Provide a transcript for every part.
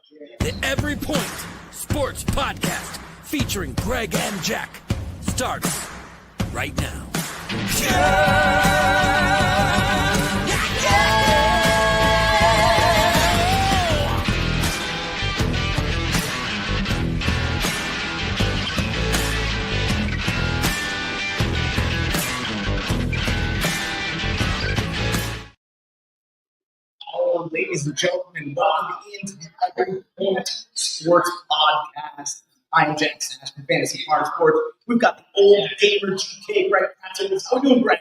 The Every Point Sports Podcast featuring Greg and Jack starts right now. Ladies and gentlemen, welcome into the Every Point Sports Podcast. I am Jack Sash from Fantasy Farm Sports. We've got the OldGamerGK, Greg. How are we doing, Greg?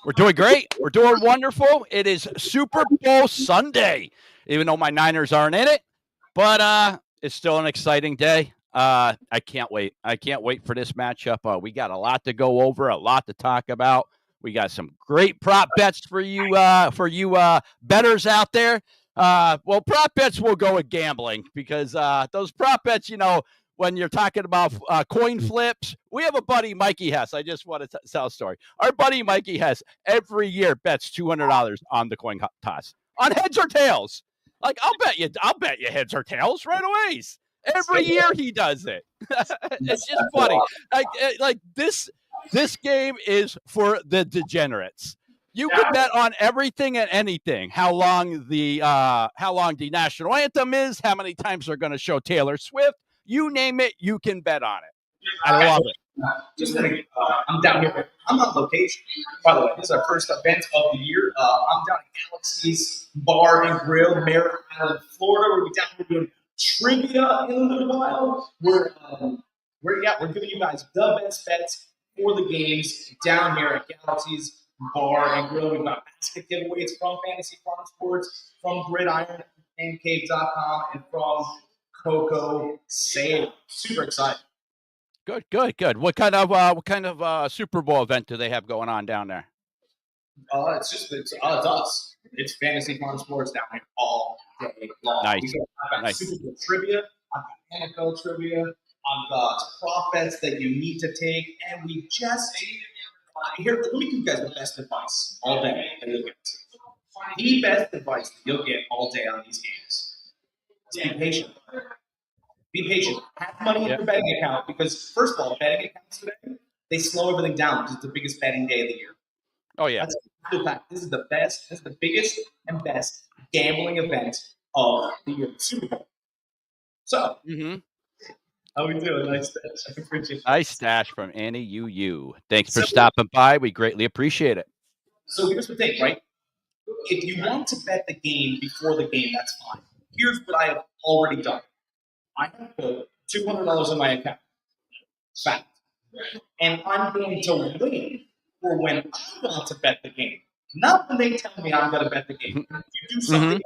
We're doing great. We're doing wonderful. It is Super Bowl Sunday, even though my Niners aren't in it. But it's still an exciting day. I can't wait. I can't wait for this matchup. We got a lot to go over, a lot to talk about. We got some great prop bets for you bettors out there. Well, prop bets will go with gambling because those prop bets, when you're talking about coin flips, we have a buddy, Mikey Hess. I just want to tell a story. Our buddy, Mikey Hess, every year bets $200 on the coin toss on heads or tails. Like, I'll bet you heads or tails right away. Every year he does it. It's just funny. Like this game is for the degenerates. You can bet on everything and anything. How long the national anthem is, how many times they're going to show Taylor Swift. You name it, you can bet on it. I love it. I'm down here. I'm on location. By the way, this is our first event of the year. I'm down at Galaxy's Bar and Grill, Merritt Island, Florida. We're down here doing trivia in a little while. We're giving you guys the best bets for the games down here at Galaxy's Bar and Grill. We've got basket giveaways from Fantasy Farm Sports, from Gridiron, Pancake.com, and from Coco Sale. Super excited. Good. What kind of Super Bowl event do they have going on down there? It's us. It's Fantasy Farm Sports down here all day long. Nice. I've got Super Bowl trivia. I've got NFL trivia. I've got prop bets that you need to take, and we just here. Let me give you guys the best advice all day that you'll get. The best advice that you'll get all day on these games is be patient. Be patient. Have money in your betting account because, first of all, betting accounts today, they slow everything down because it's the biggest betting day of the year. Oh, yeah. That's the fact. This is the best. This is the biggest and best gambling event of the year, Super Bowl. So, how we doing? Nice stash. I appreciate it. Nice stash from Annie UU. Thanks for stopping by. We greatly appreciate it. So here's the thing, right? If you want to bet the game before the game, that's fine. Here's what I have already done. I have put $200 in my account. Fact. And I'm going to wait for when I want to bet the game. Not when they tell me I'm going to bet the game. If you do something else,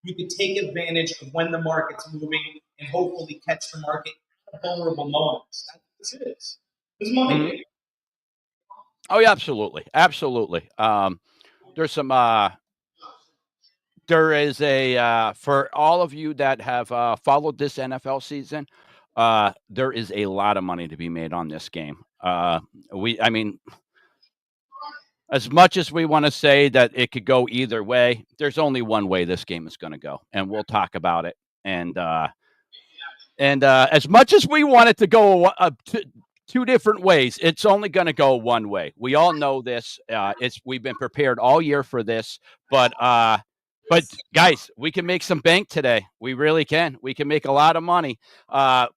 you can take advantage of when the market's moving and hopefully catch the market at vulnerable moments. That's what this is. This is money. Oh, yeah, absolutely. There is for all of you that have followed this NFL season, there is a lot of money to be made on this game. As much as we want to say that it could go either way, there's only one way this game is going to go, and we'll talk about it. And as much as we want it to go two different ways, it's only going to go one way. We all know this. We've been prepared all year for this, but guys, we can make some bank today. We really can. We can make a lot of money,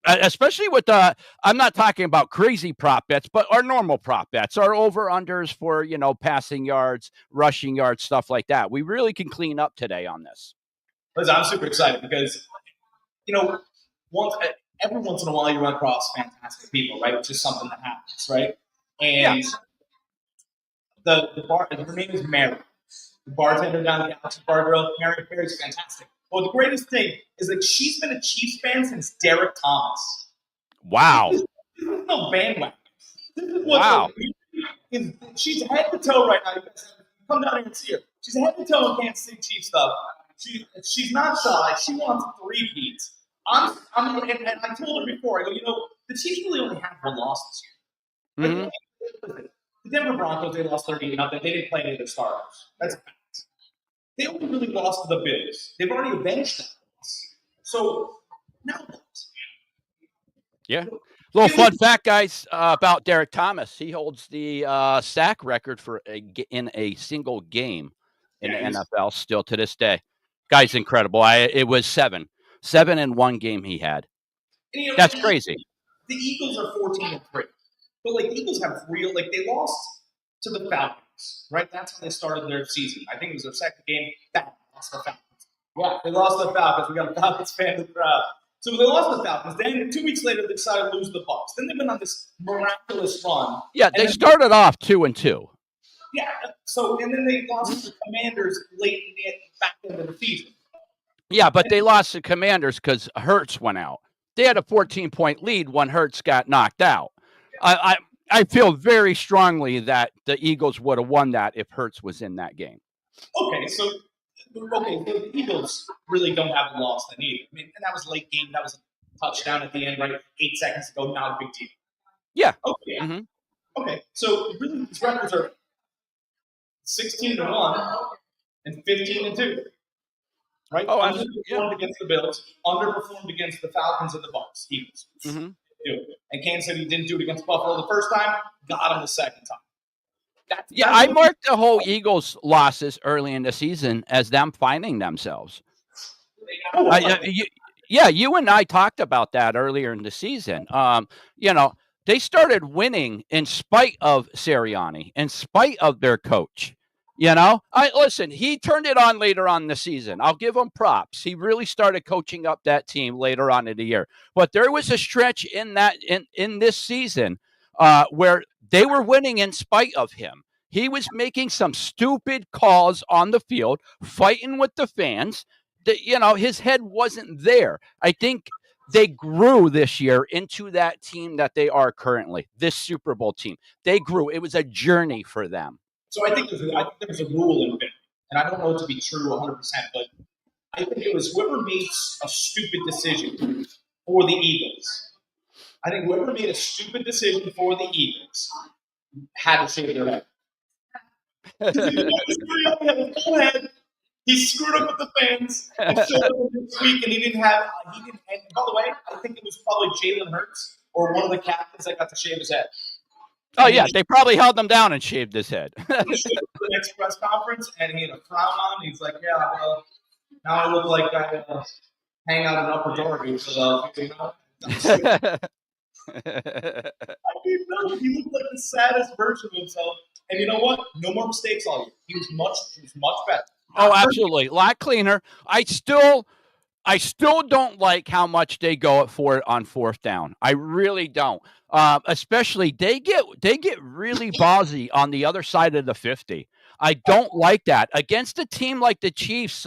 especially with I'm not talking about crazy prop bets, but our normal prop bets, our over-unders for, passing yards, rushing yards, stuff like that. We really can clean up today on this. Listen, I'm super excited because, every once in a while you run across fantastic people, right? Which is something that happens, right? And her name is Mary. The bartender down at the Galaxy Bar Grill, Mary's fantastic. Well, the greatest thing is that she's been a Chiefs fan since Derek Thomas. Wow. This is no bandwagon. Wow. She's head to toe right now. You guys come down here and see her. She's head to toe in Kansas City Chiefs stuff. She's not shy. She wants three-peats. And I told her before, I go, the Chiefs really only have one loss this year. The Denver Broncos, they lost 38-0. They didn't play any of their starters. That's a fact. They only really lost to the Bills. They've already avenged that loss. So now what? Yeah. Little fun fact, guys, about Derek Thomas. He holds the sack record in a single game in the NFL still to this day. Guy's incredible. It was seven in one game he had. That's crazy. The Eagles are 14-3, but like the Eagles have they lost to the Falcons, right? That's how they started their season. I think it was their second game. Lost the Falcons. Yeah, they lost the Falcons. We got a Falcons fan in the crowd. So they lost the Falcons. Then 2 weeks later, they decided to lose the Bucs. Then they've been on this miraculous run. Yeah, they started off 2-2. Yeah. So and then they lost to the Commanders late in the back end of the season. Yeah, but they lost to Commanders because Hurts went out. They had a 14-point lead when Hurts got knocked out. I feel very strongly that the Eagles would have won that if Hurts was in that game. Okay, so the Eagles really don't have a loss then either. I mean, and that was a late game. That was a touchdown at the end, right? 8 seconds ago, not a big deal. Yeah. Okay. Mm-hmm. Okay, so really these records are 16-1 and 15-2. Right? Oh, underperformed against the Bills, underperformed against the Falcons and the Bucs. Eagles. Mm-hmm. And Kansas City didn't do it against Buffalo the first time, got them the second time. I marked the whole Eagles losses early in the season as them finding themselves. You and I talked about that earlier in the season. They started winning in spite of Sirianni, in spite of their coach. Listen, he turned it on later on in the season. I'll give him props. He really started coaching up that team later on in the year. But there was a stretch in this season where they were winning in spite of him. He was making some stupid calls on the field, fighting with the fans. His head wasn't there. I think they grew this year into that team that they are currently, this Super Bowl team. They grew. It was a journey for them. So I think there's a rule in it, and I don't know it to be true 100%, but I think it was whoever made a stupid decision for the Eagles. I think whoever made a stupid decision for the Eagles had to shave their head. He screwed up with the fans and showed up this week, and he didn't. And by the way, I think it was probably Jalen Hurts or one of the captains that got to shave his head. Oh, yeah, they probably held him down and shaved his head. He showed up for the next press conference, and he had a frown on. He's like, yeah, well, now I look like I hang out in Upper Darby. So, he looked like the saddest version of himself. And you know what? No more mistakes all year. He was much better. Oh, absolutely. A lot cleaner. I still don't like how much they go for it on fourth down. I really don't. Especially they get really ballsy on the other side of the 50. I don't like that against a team like the Chiefs,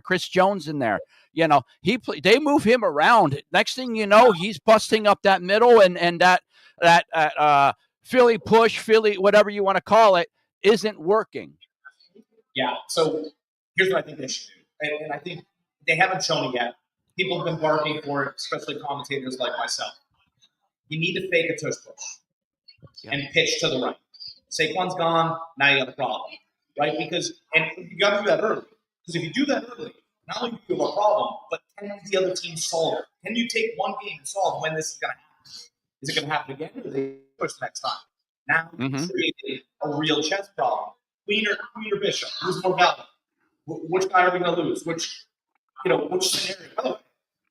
Chris Jones in there. They move him around. Next thing you know, he's busting up that middle, and that Philly push, Philly whatever you want to call it, isn't working. Yeah. So here's what I think they should do, and I think they haven't shown it yet. People have been barking for it, especially commentators like myself. You need to fake a tush push and pitch to the right. Saquon's gone, now you got a problem, right? And you got to do that early. Because if you do that early, not only do you have a problem, but can the other team solve it? Can you take one game and solve when this is going to happen? Is it going to happen again, or do they push next time? Now you created a real chess problem. Queen or bishop? Who's more valuable? Which guy are we going to lose? Which scenario? By the way,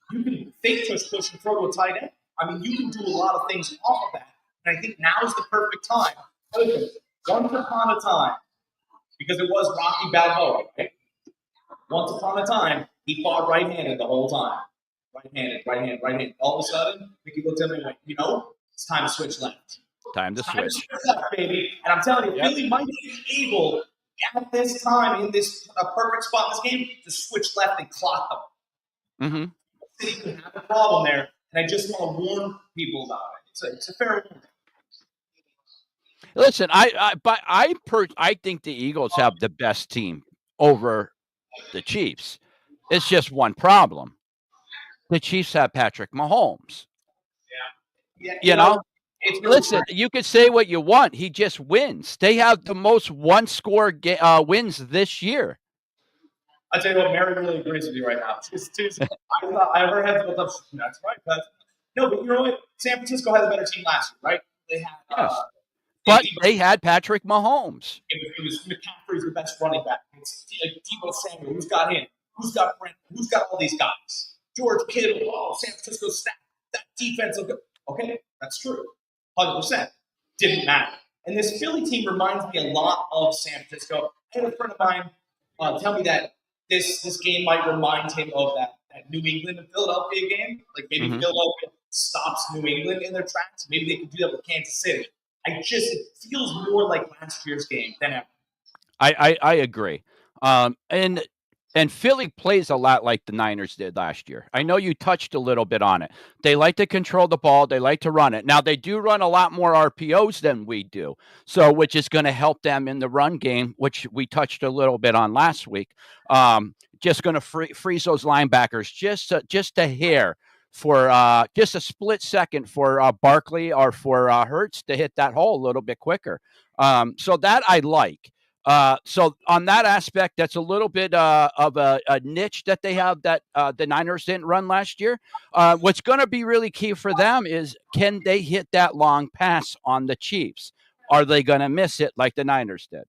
you can fake push and throw to a tight end. I mean, you can do a lot of things off of that. And I think now is the perfect time. Once upon a time, because it was Rocky Balboa, right? Once upon a time, he fought right-handed the whole time. Right-handed. All of a sudden, Mickey looked at me and went, it's time to switch left. Time to switch left, baby. And I'm telling you, Philly might be able, at this time, in this perfect spot in this game, to switch left and clock them. Mm-hmm. City could have a problem there, and I just want to warn people about it. It's a fair warning. Listen, I think the Eagles have the best team over the Chiefs. It's just one problem. The Chiefs have Patrick Mahomes. Yeah. Listen, you could say what you want. He just wins. They have the most one-score wins this year. I tell you what, Mary really agrees with you right now. I thought I ever had to look up. That's right, but no, but you know what? San Francisco had a better team last year, right? They had Yes. But they had Patrick Mahomes. it was McCaffrey's the best running back. It's Deebo Samuel. Who's got him? Who's got Brent? Who's got all these guys? George Kittle. Oh, San Francisco staff. That defense. Okay, that's true. 100%. Didn't matter. And this Philly team reminds me a lot of San Francisco. I had a friend of mine tell me that this game might remind him of that New England and Philadelphia game. Like maybe Philadelphia stops New England in their tracks. Maybe they could do that with Kansas City. It feels more like last year's game than ever. I agree. And Philly plays a lot like the Niners did last year. I know you touched a little bit on it. They like to control the ball. They like to run it. Now, they do run a lot more RPOs than we do, so which is going to help them in the run game, which we touched a little bit on last week. Just going to freeze those linebackers just a hair for just a split second for Barkley or for Hurts to hit that hole a little bit quicker. So that I like. So on that aspect, that's a little bit of a niche that they have that the Niners didn't run last year. What's going to be really key for them is, can they hit that long pass on the Chiefs? Are they going to miss it like the Niners did?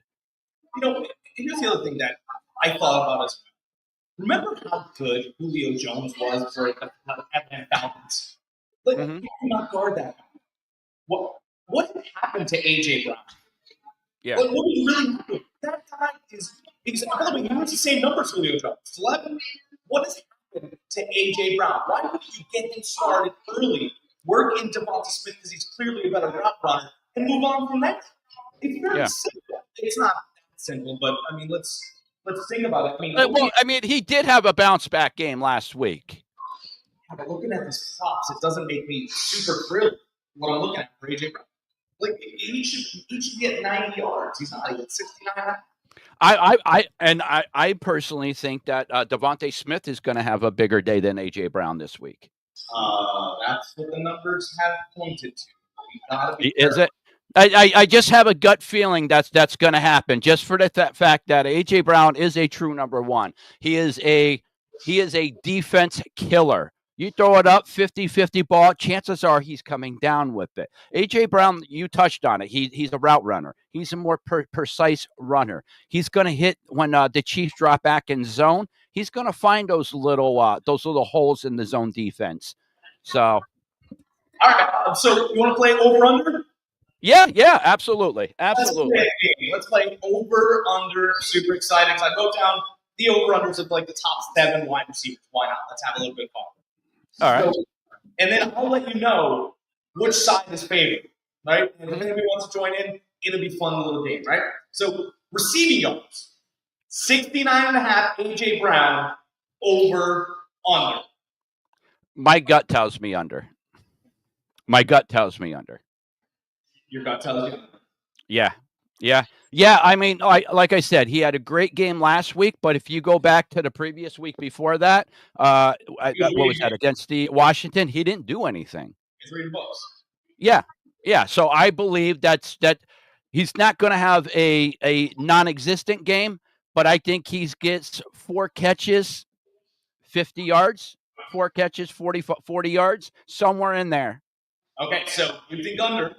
Here's the other thing that I thought about as well. Remember how good Julio Jones was for the Atlanta Falcons? Like, he could not guard that. What happened to A.J. Brown? Yeah. What was really happening? That guy is by the way, he was the same number as Julio Jones. 11. What has happened to A.J. Brown? Why don't you get him started early, work in Devonta Smith because he's clearly a better route runner, and move on from that? It's very simple. It's not that simple, but I mean, let's think about it. I mean, he did have a bounce back game last week. But looking at these props, it doesn't make me super thrilled what I'm looking at for A.J. Brown. Like, he should get 90 yards. He's not even 69. I personally think that Devonta Smith is going to have a bigger day than A.J. Brown this week. That's what the numbers have pointed to. Is it? I just have a gut feeling that's going to happen, just for the fact that A.J. Brown is a true number one. He is a defense killer. You throw it up, 50-50 ball, chances are he's coming down with it. A.J. Brown, you touched on it. He's a route runner. He's a more precise runner. He's going to hit when the Chiefs drop back in zone. He's going to find those little holes in the zone defense. So, all right. So you want to play over/under? Yeah, absolutely. Let's play over/under. Super excited because I wrote down the over/unders of like the top 7 wide receivers. Why not? Let's have a little bit of fun. All right. So, and then I'll let you know which side is favored, right? And if anybody wants to join in, it'll be fun little game, right? So receiving yards, 69.5 A.J. Brown, over/under. My gut tells me under. Your gut tells you under. Yeah. I mean, like I said, he had a great game last week, but if you go back to the previous week before that, what was that, against the Washington? He didn't do anything. He's reading books. Yeah. So I believe that he's not going to have a non-existent game, but I think he gets 4 catches, 50 yards, 4 catches, 40 yards, somewhere in there. Okay, so you think under?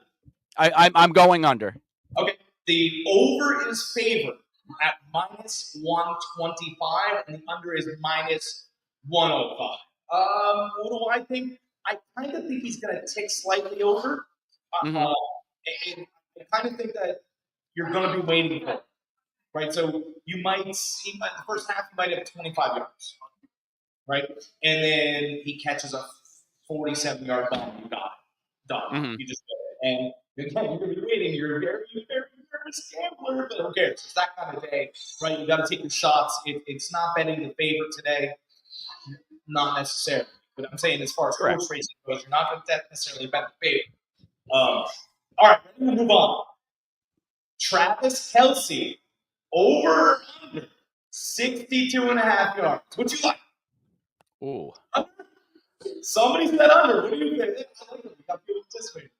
I'm going under. Okay. The over is favored at -125, and the under is -105. What do I think? I kind of think he's going to tick slightly over. And I kind of think that you're going to be waiting for it, right? So you might see in the first half, you might have 25 yards, right? And then he catches a 47-yard ball. You got it. Done. You just get it. And again, you're going to be waiting. You're a very, very nervous gambler, but who cares? It's that kind of day, right? You got to take your shots. It's not betting the favorite today, not necessarily. But I'm saying as far as horse racing goes, you're not going to necessarily bet the favorite. All right, ready to move on. Travis Kelce, over 62.5 yards. What you like? Ooh. Under? Somebody said under. What do you think? I like it. We got people participating.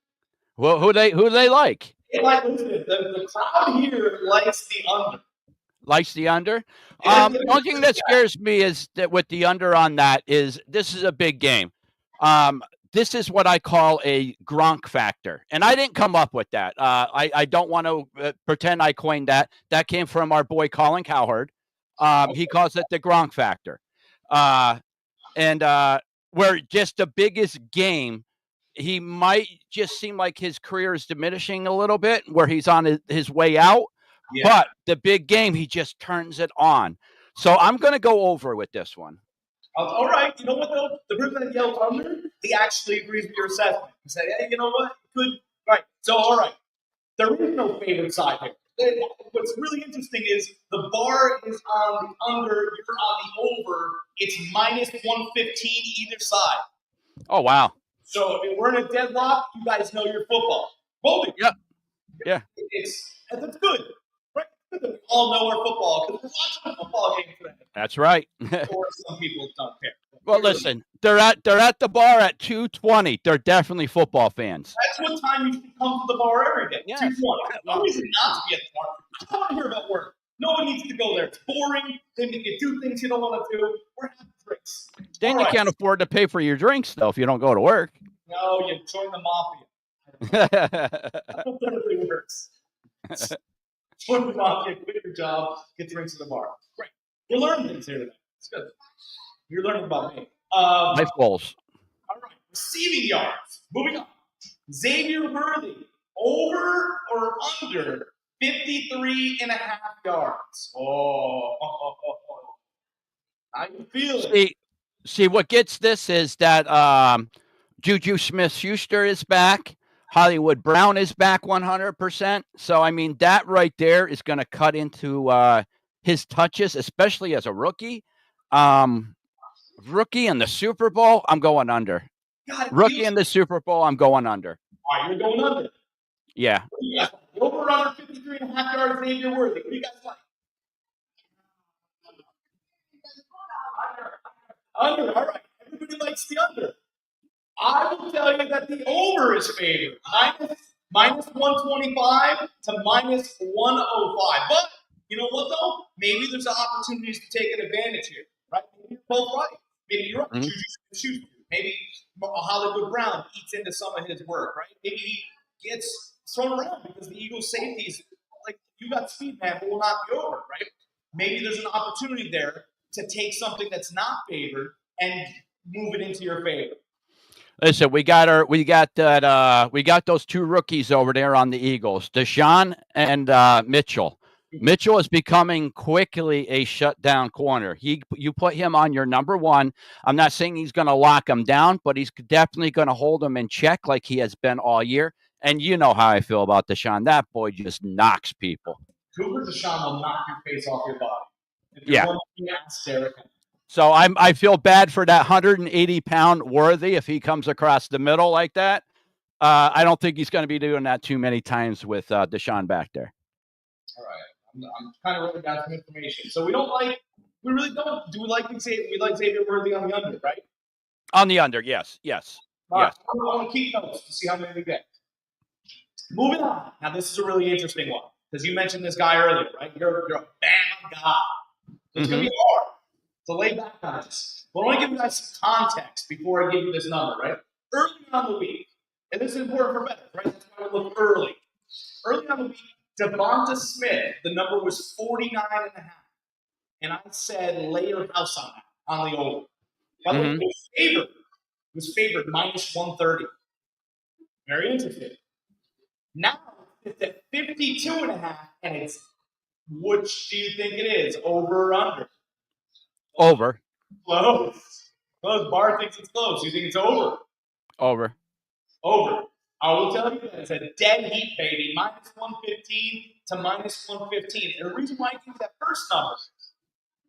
Well, who do they like? The crowd here likes the under. Likes the under. Yeah, One thing that scares me is that with the under on that is this is a big game. Um, this is what I call a Gronk factor, and I didn't come up with that. I don't want to pretend I coined that. That came from our boy Colin Cowherd. He calls it the Gronk factor, and where just the biggest game, he might just seem like his career is diminishing a little bit, where he's on his way out. Yeah. But the big game, he just turns it on. So I'm going to go over with this one. All right. You know what, though? The person that yelled under, he actually agrees with your assessment. He said, hey, you know what? Good. Right. So, all right. There is no favorite side here. What's really interesting is the bar is on the under, you're on the over. It's minus 115 either side. Oh, wow. So if we're in a deadlock, you guys know your football. Voting. Yep. Yeah. That's good. Right? Good that we all know our football because we're watching a football game today. That's right. Or some people don't care. Well, listen, they're at the bar at 2:20. They're definitely football fans. That's what time you should come to the bar every day. Yes. 2:20. No reason not to be at the bar. I don't want to hear about work. No one needs to go there. It's boring. They make you do things you don't want to do. We're having drinks. Then you can't afford to pay for your drinks, though, if you don't go to work. No, you join the mafia. That's how everything works. Join the mafia, quit your job, get drinks at the bar. Great. We're learning things here today. It's good. You're learning about me. Life goals. All right. Receiving yards. Moving on. Xavier Worthy. Over or under 53.5 yards. How you feeling? See, what gets this is that Juju Smith-Schuster is back. Hollywood Brown is back 100%. So, I mean, that right there is going to cut into his touches, especially as a rookie. Rookie in the Super Bowl, I'm going under. Rookie in the Super Bowl, I'm going under. All right, you're going under. Yeah. Over under 53.5 yards, Xavier Worthy. What do you guys like? Under. All right. Everybody likes the under. I will tell you that the over is favored. Minus 125 to minus 105. But you know what, though? Maybe there's opportunities to take an advantage here. Right? Maybe you're both right. Maybe you're right. Mm-hmm. Maybe Hollywood Brown eats into some of his work, right? Maybe he gets thrown around because the Eagles' safeties, like, you got speed, man, but will knock you over, right? Maybe there's an opportunity there to take something that's not favored and move it into your favor. Listen, we got those two rookies over there on the Eagles, Deshaun and Mitchell. Mitchell is becoming quickly a shutdown corner. You put him on your number one. I'm not saying he's going to lock him down, but he's definitely going to hold him in check like he has been all year. And you know how I feel about Deshaun. That boy just knocks people. Cooper Deshaun will knock your face off your body. Yeah. So I feel bad for that 180-pound Worthy if he comes across the middle like that. I don't think he's going to be doing that too many times with Deshaun back there. All right. I'm kind of writing down some information. So we really don't. Do we like Xavier Worthy on the under, right? On the under, yes. All right. I want to keep notes to see how many we get. Moving on. Now, this is a really interesting one because you mentioned this guy earlier, right? You're a bad guy. So it's going to be hard to lay back on this. But I want to give you guys some context before I give you this number, right? Early on the week, and this is important for better, right? That's why we look early. Early on the week, Devonta Smith, the number was 49.5. And I said lay your house on the over. By the way, it was favored minus 130. Very interesting. Now it's at 52.5, and it's, which do you think it is? Over or under? Over. Close. Bar thinks it's close. You think it's over? Over. I will tell you that it's a dead heat, baby. Minus 115 to minus 115. And the reason why I give you that first number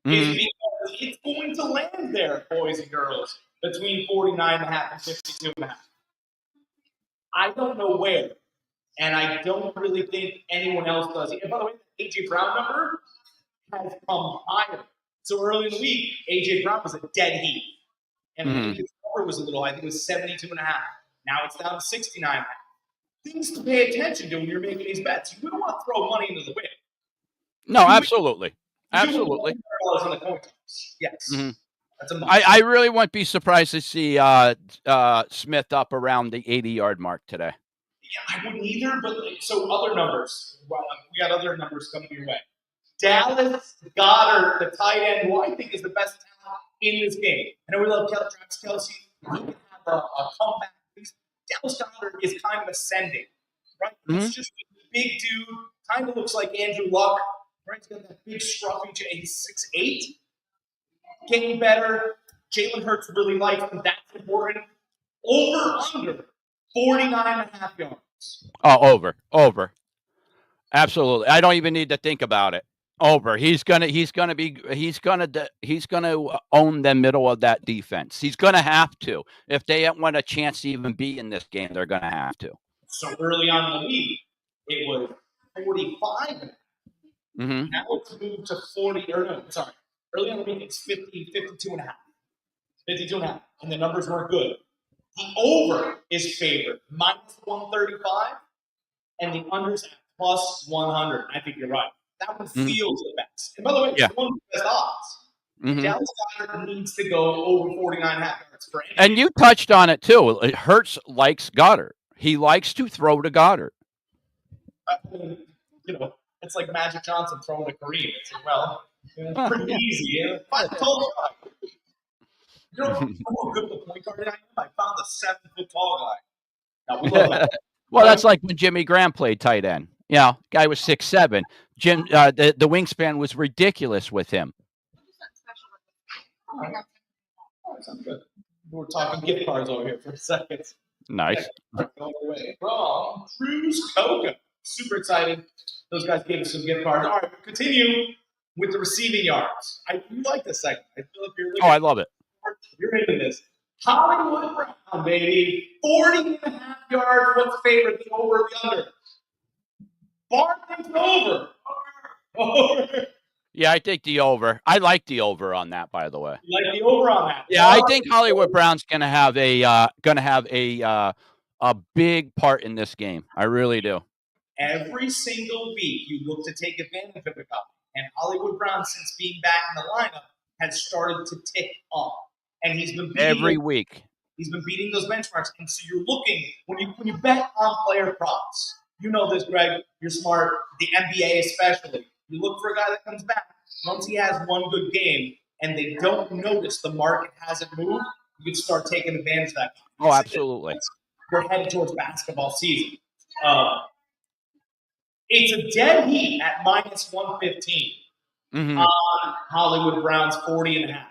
is because it's going to land there, boys and girls, between 49.5 and 52.5. I don't know where, and I don't really think anyone else does. And by the way, the A.J. Brown number has come higher. So early in the week, A.J. Brown was a dead heat. And his number was a little high. I think it was 72.5. Now it's down to 69.5. Things to pay attention to when you're making these bets. You don't want to throw money into the wind. No, absolutely. Absolutely. $200 on the coin toss. Yes. Mhm. That's a must. I really wouldn't be surprised to see Smith up around the 80-yard mark today. Yeah, I wouldn't either, but so other numbers. Well, we got other numbers coming your way. Dallas Goddard, the tight end, who I think is the best talent in this game. I know we love Travis Kelce. He can have a comeback. Dallas Goddard is kind of ascending, right? He's just a big dude, kind of looks like Andrew Luck. Right? He's got that big scruffy, he's 6'8". Getting better. Jalen Hurts really likes him. That's important. Under 49.5 yards. Oh, over. Absolutely. I don't even need to think about it. Over. He's gonna own the middle of that defense. He's gonna have to. If they want a chance to even be in this game, they're gonna have to. So early on in the league, it was 45. Mm-hmm. Now it's moved to 40. Or no, sorry. Early on in the league, it's 50, 52 and a half. 52 and a half. And the numbers weren't good. The over is favored, minus 135, and the under's at plus 100. I think you're right. That one feels the best. And by the way, it's one of the best odds. Dallas Goddard needs to go over 49.5 yards for anything. And you touched on it too. Hurts likes Goddard. He likes to throw to Goddard. I mean, it's like Magic Johnson throwing to Kareem. It's pretty easy. I told you. You know how good the point guard I am? I found the 7-foot tall guy. Now, we love that. Well, that's like when Jimmy Graham played tight end. Guy was 6'7". Jim, the wingspan was ridiculous with him. All right, sounds good. We're talking gift cards over here for a second. Nice. Going away from Cruz Coca. Super excited. Those guys gave us some gift cards. All right, continue with the receiving yards. You like this segment. I feel like you're I love it. You're into this. Hollywood Brown, baby. 40.5 yards. What's favorite, the over or the under? Bar thinks over. Yeah, I think the over. I like the over on that, by the way. You like the over on that? Yeah, I think Hollywood Brown's gonna have a big part in this game. I really do. Every single week, you look to take advantage of the guy, and Hollywood Brown, since being back in the lineup, has started to tick up, and he's been beating every week. He's been beating those benchmarks, and so you're looking when you bet on player props. You know this, Greg. You're smart. The NBA especially. You look for a guy that comes back. Once he has one good game, and they don't notice the market hasn't moved, you can start taking advantage of that. Oh, absolutely. We're headed towards basketball season. It's a dead heat at minus 115 on Hollywood Brown's 40.5.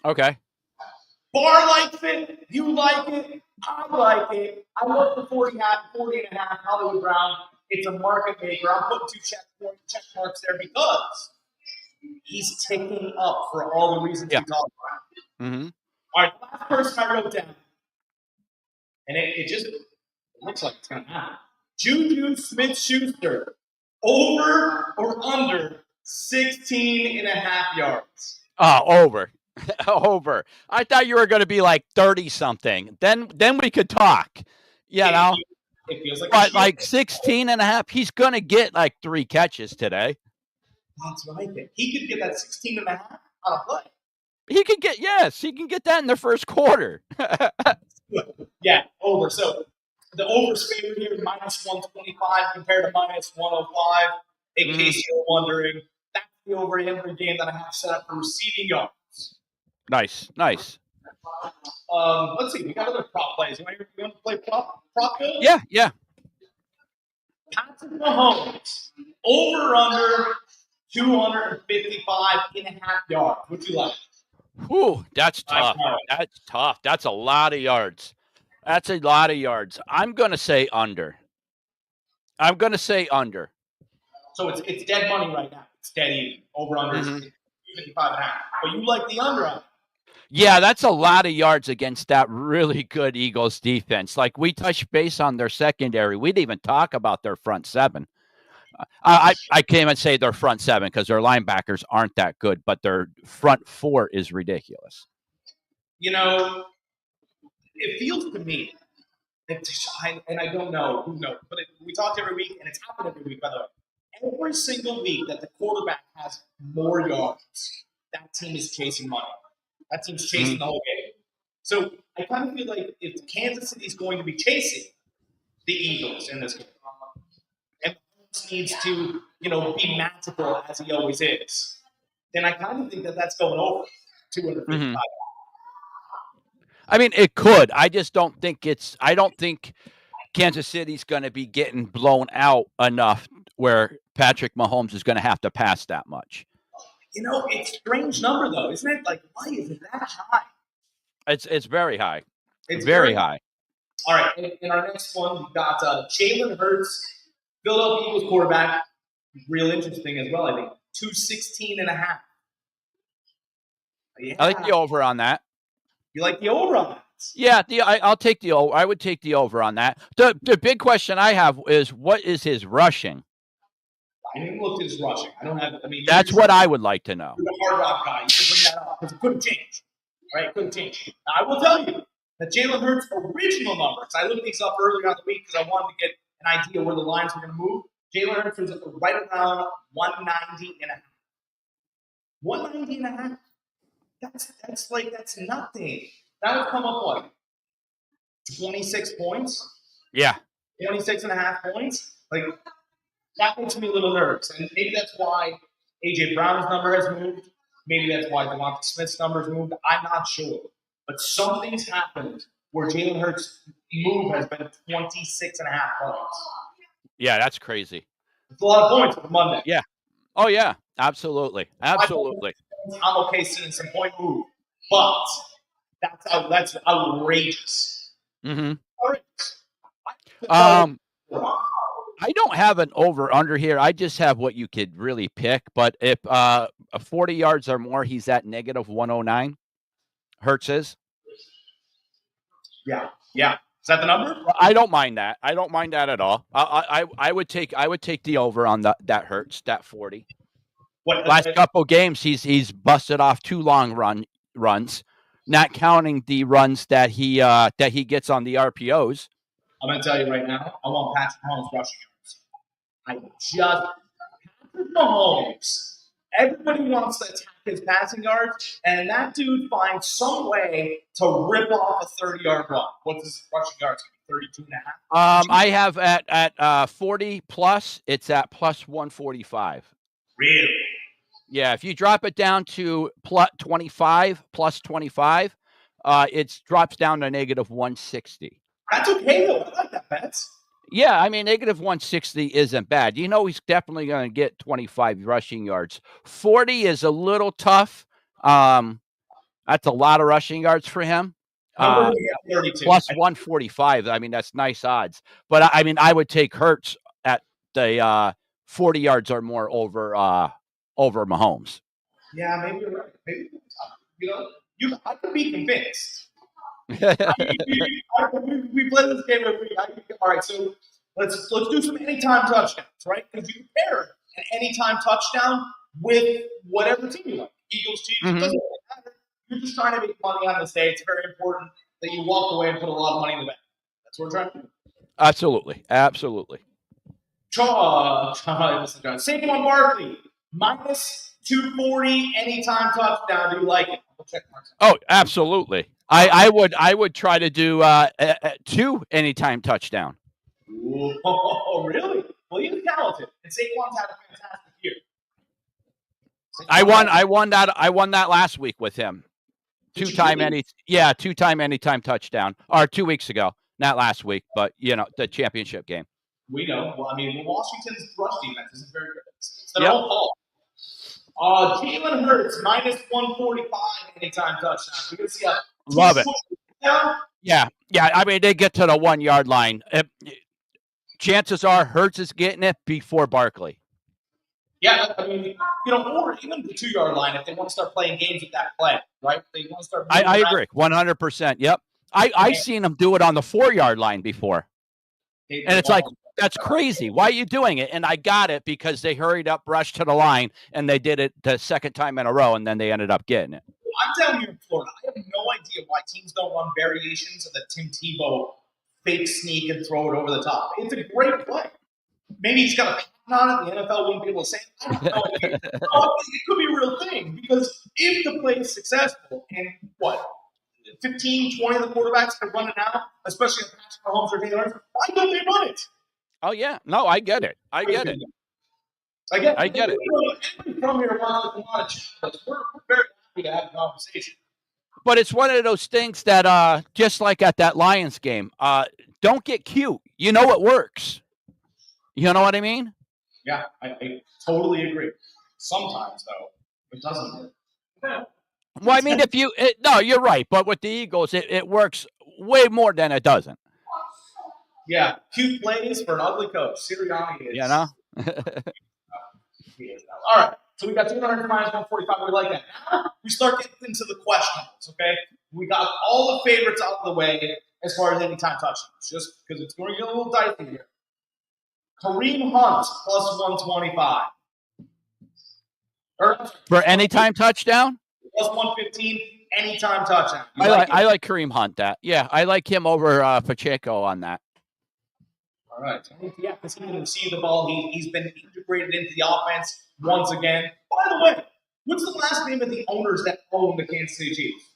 Okay. Bar likes it. You like it. I like it. I love the 40.5 Hollywood Brown. It's a market maker. I'm putting 2 check marks there because he's ticking up for all the reasons we talked about. Mm-hmm. All right, the last person I wrote down, and it looks like it's going to happen. Juju Smith-Schuster, over or under 16.5 yards? Over. Over. I thought you were going to be like 30-something. Then we could talk. It feels like but like 16.5, he's going to get like 3 catches today. That's what I think. He could get that 16.5 on a play. He can get that in the first quarter. Yeah, over. So the over's favored here, minus 125 compared to minus 105. In case you're wondering, that's the over every game that I have set up for receiving yards. Nice. Let's see. We got other prop plays. You want to play prop bill? Yeah. Patrick Mahomes, over under 255.5 yards. What you like? Whew, that's tough. That's tough. That's a lot of yards. I'm going to say under. So it's dead money right now. It's dead even. Over under 255.5. But you like the under on it. Yeah, that's a lot of yards against that really good Eagles defense. Like, we touched base on their secondary. We didn't even talk about their front 7. I can't even say their front 7 because their linebackers aren't that good, but their front 4 is ridiculous. It feels to me, and I don't know who knows, but we talk every week, and it's happened every week, by the way. every single week that the quarterback has more yards, that team is chasing money. That team's chasing the whole game. So I kind of feel like if Kansas City is going to be chasing the Eagles in this game, and Mahomes needs to, be magical as he always is, then I kind of think that that's going over 255. I mean, it could. I just don't think I don't think Kansas City's going to be getting blown out enough where Patrick Mahomes is going to have to pass that much. It's a strange number, though, isn't it? Like, why is it that high? It's very high. It's very high. All right, in our next one, we got Jalen Hurts, Philadelphia Eagles quarterback. Real interesting as well, I think. 216.5. Yeah. I like the over on that. You like the over on that? Yeah, I'll take the over. I would take the over on that. The big question I have is, what is his rushing? I didn't look at his rushing. I don't have. That's what I would like to know. You're the Hard Rock guy. You can bring that up because it couldn't change, right? It couldn't change. Now, I will tell you that Jalen Hurts' original numbers. I looked these up earlier on the week because I wanted to get an idea where the lines were going to move. Jalen Hurts was right around 190.5. 190.5. That's nothing. That would come up what? 26 points? Yeah. 26.5 points? Like, that makes me a little nervous. And maybe that's why A.J. Brown's number has moved. Maybe that's why Devonta Smith's number's moved. I'm not sure. But something's happened where Jalen Hurts' move has been 26.5 points. Yeah, that's crazy. It's a lot of points for Monday. Yeah. Oh, yeah. Absolutely. Absolutely. I'm okay seeing some point move. But that's outrageous. Mm-hmm. Outrageous. I don't have an over-under here. I just have what you could really pick. But if 40 yards or more, he's at negative 109. Hurts is. Yeah. Is that the number? I don't mind that. I don't mind that at all. I would take the over on that Hurts, that 40. Last couple games, he's busted off 2 long runs, not counting the runs that he gets on the RPOs. I'm going to tell you right now, I want Patrick Mahomes rushing yards. Patrick Mahomes. Everybody wants to attack his passing yards, and that dude finds some way to rip off a 30-yard run. What's his rushing yards? 32.5? I have at 40 plus, it's at plus 145. Really? Yeah, if you drop it down to plus 25, it drops down to negative 160. That's okay, though. I like that, Bets. Yeah, I mean, negative 160 isn't bad. He's definitely going to get 25 rushing yards. 40 is a little tough. That's a lot of rushing yards for him. Plus 145. I mean, that's nice odds. But, I mean, I would take Hurts at the 40 yards or more over Mahomes. Yeah, maybe you're right. Maybe, I could be convinced. We play this game every week. All right, so let's do some anytime touchdowns, right? Because you compare an anytime touchdown with whatever team you like. Eagles team, it doesn't really matter. You're just trying to make money on this day. It's very important that you walk away and put a lot of money in the bank. That's what we're trying to do. Absolutely. Saquon Barkley, minus 240 anytime touchdown. Do you like it? We'll check marks. Oh, absolutely. I would try to do 2 anytime touchdown. Oh, really? Well, he's talented, and Saquon's had a fantastic year. I won that last week with him. 2-time anytime touchdown. Or 2 weeks ago. Not last week, but the championship game. We know. Well, I mean, Washington's rush defense isn't very good. It's their own fault. Jalen Hurts, minus 145 anytime touchdown. We're going to see a love it. Yeah. I mean, they get to the 1 yard line. Chances are Hurts is getting it before Barkley. Yeah, I mean, or even the 2 yard line if they want to start playing games with that play, right? They want to start. I agree, 100%. Yep. I've seen them do it on the 4 yard line before, and it's like, that's crazy. Why are you doing it? And I got it because they hurried up, rushed to the line, and they did it the second time in a row, and then they ended up getting it. I'm down here in Florida. I have no idea why teams don't run variations of the Tim Tebow fake sneak and throw it over the top. It's a great play. maybe he's got a patent on it. The NFL wouldn't be able to say it. I don't know. It could be a real thing because if the play is successful and 15, 20 of the quarterbacks can run it now, especially if Patrick Mahomes or Taylor, why don't they run it? Oh, yeah. No, I get it. I get it. I get it. Everybody from here wants to come on and chat with us. We're very happy to have a conversation. But it's one of those things that, just like at that Lions game, don't get cute. You know it works. You know what I mean? Yeah, I totally agree. Sometimes, though, it doesn't work. Yeah. Well, I mean, no, you're right. But with the Eagles, it works way more than it doesn't. Yeah, cute plays for an ugly coach. Sirianni is. You know? He is now. All right, so we got 200 minus 145. We like that. Now we start getting into the questions, okay? We got all the favorites out of the way as far as anytime touchdowns, just because it's going to get a little dicey here. Kareem Hunt plus 125. For anytime touchdown? Plus 115, anytime touchdown. I like Kareem Hunt that. Yeah, I like him over Pacheco on that. All right. Yeah, because he can see the ball. He's been integrated into the offense once again. By the way, what's the last name of the owners that own the Kansas City Chiefs?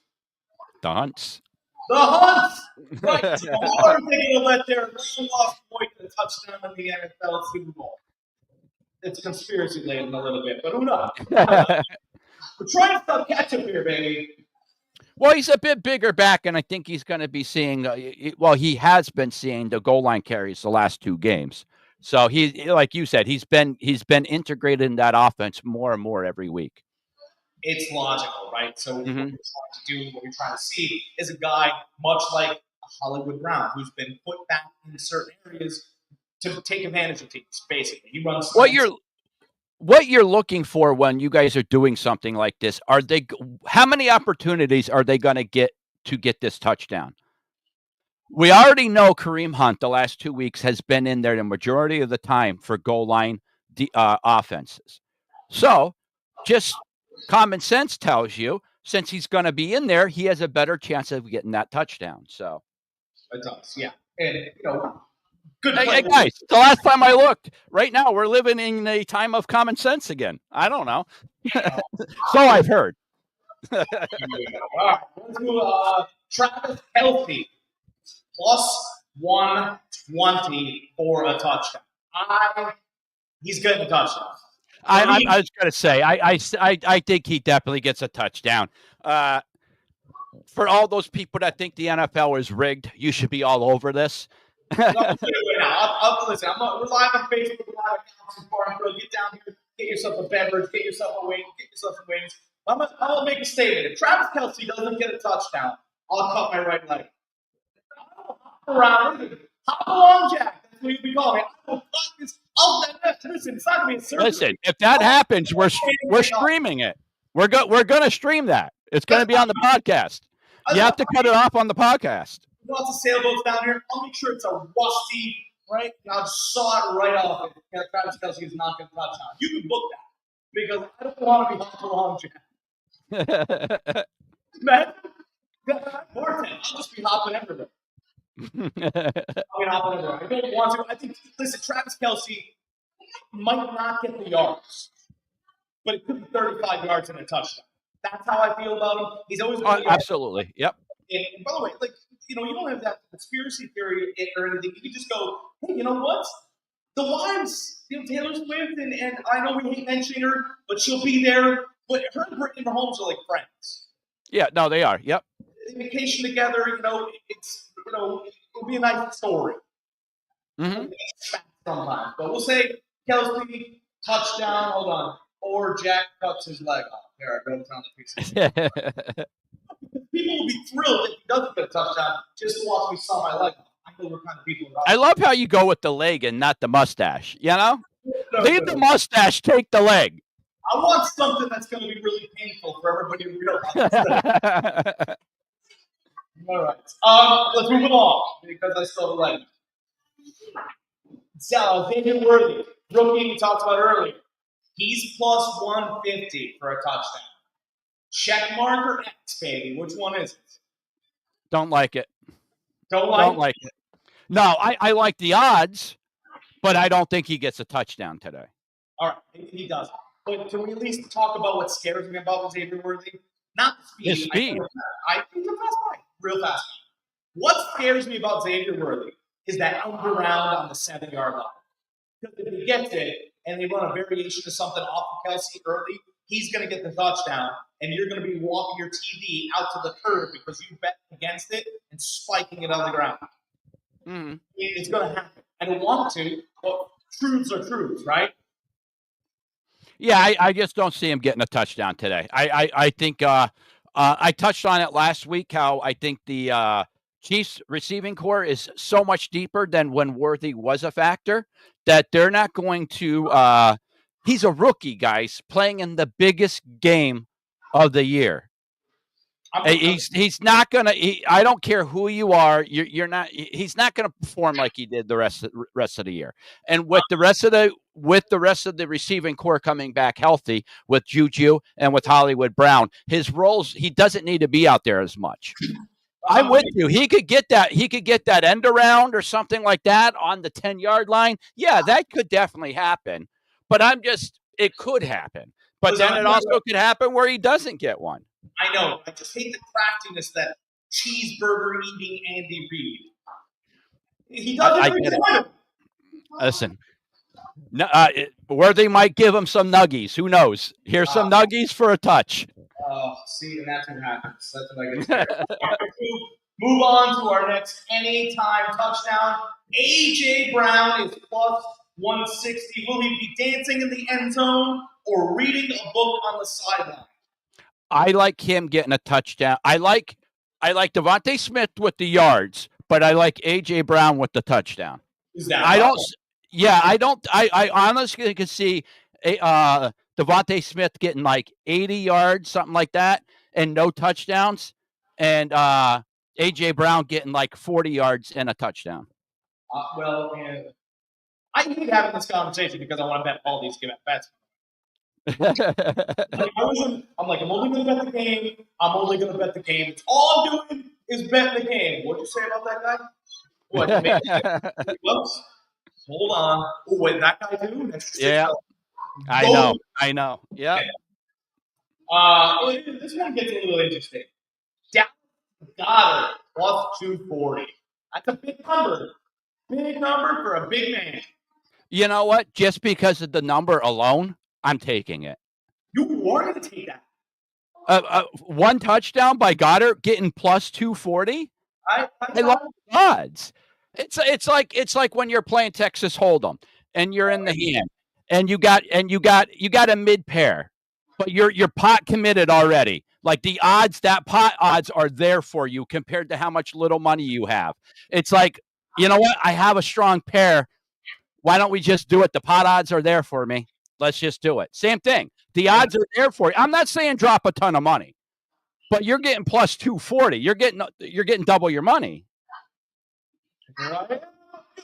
The Hunts. The Hunts! Right. So how are they going to let their long-lost boy get a touchdown in the NFL Super Bowl? It's conspiracy laden a little bit, but who knows? We're trying to stop catch-up here, baby. Well, he's a bit bigger back, and I think he's going to be seeing. He has been seeing the goal line carries the last two games. So he, like you said, he's been integrated in that offense more and more every week. It's logical, right? So what we're trying to do, what we're trying to see, is a guy much like a Hollywood Brown who's been put back in certain areas to take advantage of teams. Basically, he runs. What you're looking for when you guys are doing something like this, how many opportunities are they going to get this touchdown? We already know Kareem Hunt the last 2 weeks has been in there the majority of the time for goal line offenses. So just common sense tells you, since he's going to be in there, he has a better chance of getting that touchdown. So it does, yeah. And, good. Hey, guys, the last time I looked, right now we're living in a time of common sense again. I don't know. So I've heard. All right, let's move. Travis Kelce plus 120 for a touchdown. He's getting a touchdown. I was going to say, I think he definitely gets a touchdown. For all those people that think the NFL is rigged, you should be all over this. Listen, we're live on Facebook, live accounts. Get down here, get yourself a beverage, get yourself a wing, get yourself some wings. I'm gonna make a statement. If Travis Kelce doesn't get a touchdown, I'll cut my right leg. Hop along, Jack. That's what you call me. Listen, it's not gonna be a surgery. Listen, if that happens, we're streaming it. We're gonna stream that. It's gonna be on the podcast. You have to cut it off on the podcast. Lots of sailboats down here. I'll make sure it's a rusty, right? And I'll just saw it right off. If Travis Kelce is not going to touch on. You can book that because I don't want to be hopping along, Jack. Man, I'll just be hopping everywhere. I don't want to. I think, listen, Travis Kelce might not get the yards, but it could be 35 yards and a touchdown. That's how I feel about him. He's always absolutely. Yep. And by the way, you don't have that conspiracy theory or anything. You can just go, hey, you know what? The wives, Taylor Swift, and I know we hate mentioning her, but she'll be there. But her and Brittany Mahomes are like friends. Yeah, no, they are. Yep. They vacation together. It'll be a nice story. Mm-hmm. Sometimes, but we'll say Kelce touchdown. Hold on, or Jack cuts his leg off. There, I go down the piece. People will be thrilled if he doesn't get a touchdown just to watch me saw my leg off. I know what kind of people are. I love how you go with the leg and not the mustache. You know, leave the mustache, take the leg. I want something that's going to be really painful for everybody to realize. All right, let's move along because I still have a leg. Xavier Worthy, rookie we talked about earlier. He's plus 150 for a touchdown. Check mark or X, baby? Which one is it? Don't like it. Don't like it. No, I like the odds, but I don't think he gets a touchdown today. All right, he does. But can we at least talk about what scares me about Xavier Worthy? Not the speed. His speed. I think he's a fast guy, real fast guy. What scares me about Xavier Worthy is that underround on the 7-yard line. Because if he gets it and they run a variation of something off of Kelsey early, he's going to get the touchdown, and you're going to be walking your TV out to the curb because you bet against it and spiking it on the ground. Mm-hmm. It's going to happen. I don't want to, but truths are truths, right? Yeah, I just don't see him getting a touchdown today. I think I touched on it last week how I think the Chiefs receiving core is so much deeper than when Worthy was a factor that they're not going to he's a rookie, guys, playing in the biggest game of the year. He's not gonna. I don't care who you are. You're not. He's not gonna perform like he did the rest of the year. And with the rest of the receiving core coming back healthy with Juju and with Hollywood Brown, his roles he doesn't need to be out there as much. I'm with you. He could get that. He could get that end around or something like that on the 10-yard line. Yeah, that could definitely happen. But it could happen. But then it also could happen where he doesn't get one. I know. I just hate the craftiness that cheeseburger eating Andy Reid. He does it every time. Listen, Worthy might give him some nuggies. Who knows? Here's some nuggies for a touch. Oh, see, and that's what happens. That's what I get scared. Move on to our next anytime touchdown. A.J. Brown is plus 160. Will he be dancing in the end zone or reading a book on the sideline? I like him getting a touchdown. I like Devontae Smith with the yards, but I like A.J. Brown with the touchdown. Is that I honestly could see Devontae Smith getting like 80 yards, something like that, and no touchdowns, and A.J. Brown getting like 40 yards and a touchdown. I hate having this conversation because I want to bet all these bets. I'm only going to bet the game. I'm only going to bet the game. It's all I'm doing is bet the game. What'd you say about that guy? What? Hold on. Oh, wait, that guy too? Yeah. I know. Yeah. Okay. This one gets a little interesting. Goddard plus 240. That's a big number. Big number for a big man. You know what? Just because of the number alone, I'm taking it. You are going to take that. One touchdown by Goddard getting plus 240. I love the odds. It's like when you're playing Texas Hold'em and you're in the hand and you got a mid pair, but you're pot committed already. Like the odds, that pot odds are there for you compared to how much little money you have. It's like, you know what? I have a strong pair. Why don't we just do it? The pot odds are there for me. Let's just do it. Same thing. The odds are there for you. I'm not saying drop a ton of money, but you're getting plus 240. You're getting double your money.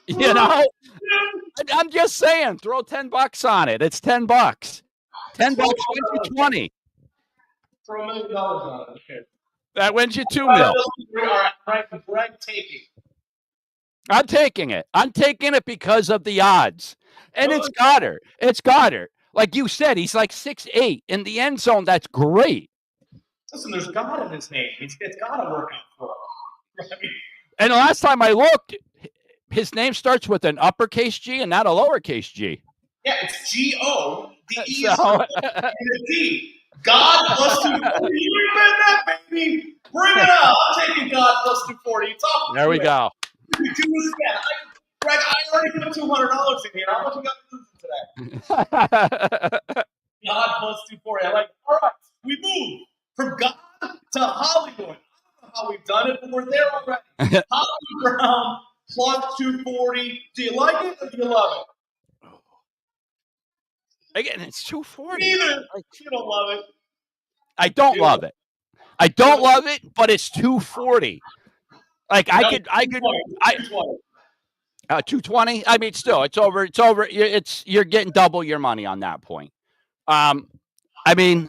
You know, I'm just saying, throw $10 on it. It's $10. $10 wins you 20. Throw $1 million on it. Okay. That wins you $2 million. All right, Greg taking. I'm taking it. I'm taking it because of the odds. And it's Goddard. Like you said, he's like 6'8" in the end zone. That's great. Listen, there's God in his name. It's got to work out for him. Right? And the last time I looked, his name starts with an uppercase G and not a lowercase G. Yeah, it's G-O. The E is and the D. God plus 240. You bet that, baby. Bring it up. I'm taking God plus 240. It's up. There we go. Greg, I already put $200 in here. How much you got to lose today? God plus 240. I like it. All right, we move from God to Hollywood. I don't know how we've done it, but we're there already. Hollywood Brown plus 240. Do you like it or do you love it? Again, it's 240. Neither. You don't love it. I don't love it. I don't love it, but it's 240. Like I could 220. I mean, still, it's over. You're getting double your money on that point. I mean,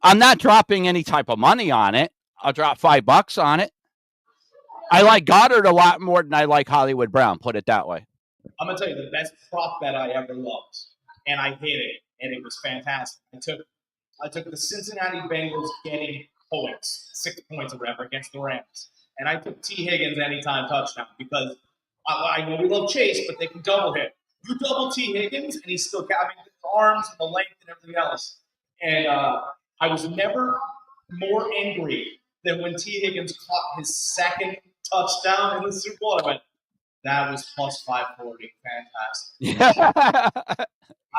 I'm not dropping any type of money on it. I'll drop $5 on it. I like Goddard a lot more than I like Hollywood Brown. Put it that way. I'm gonna tell you the best prop bet I ever loved, and I hit it, and it was fantastic. I took the Cincinnati Bengals getting points, 6 points or whatever against the Rams, and I took T. Higgins anytime touchdown because I know we love Chase, but they can double him. You double T. Higgins, and he's still having his arms and the length and everything else. And I was never more angry than when T. Higgins caught his second touchdown in the Super Bowl. I went, that was plus 540. Fantastic.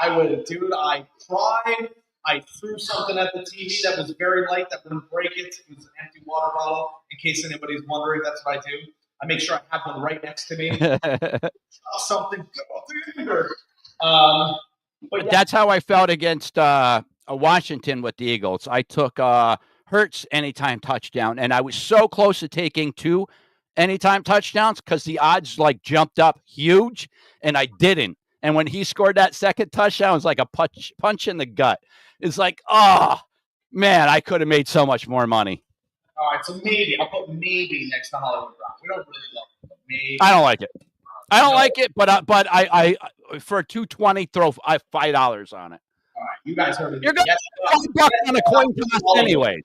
I would, dude. I cried. I threw something at the TV that was very light that wouldn't break it. It was an empty water bottle. In case anybody's wondering, that's what I do. I make sure I have one right next to me. Something but yeah. That's how I felt against Washington with the Eagles. I took Hurts anytime touchdown, and I was so close to taking 2 anytime touchdowns because the odds like jumped up huge, and I didn't. And when he scored that second touchdown, it was like a punch in the gut. It's like, oh, man, I could have made so much more money. All right, so maybe. I'll put maybe next to Hollywood Rock. We don't really love it, but maybe. I don't like it. I don't like it, but I for 220, throw $5 on it. All right, you guys heard it. You're going to bet $5 on a coin toss anyways.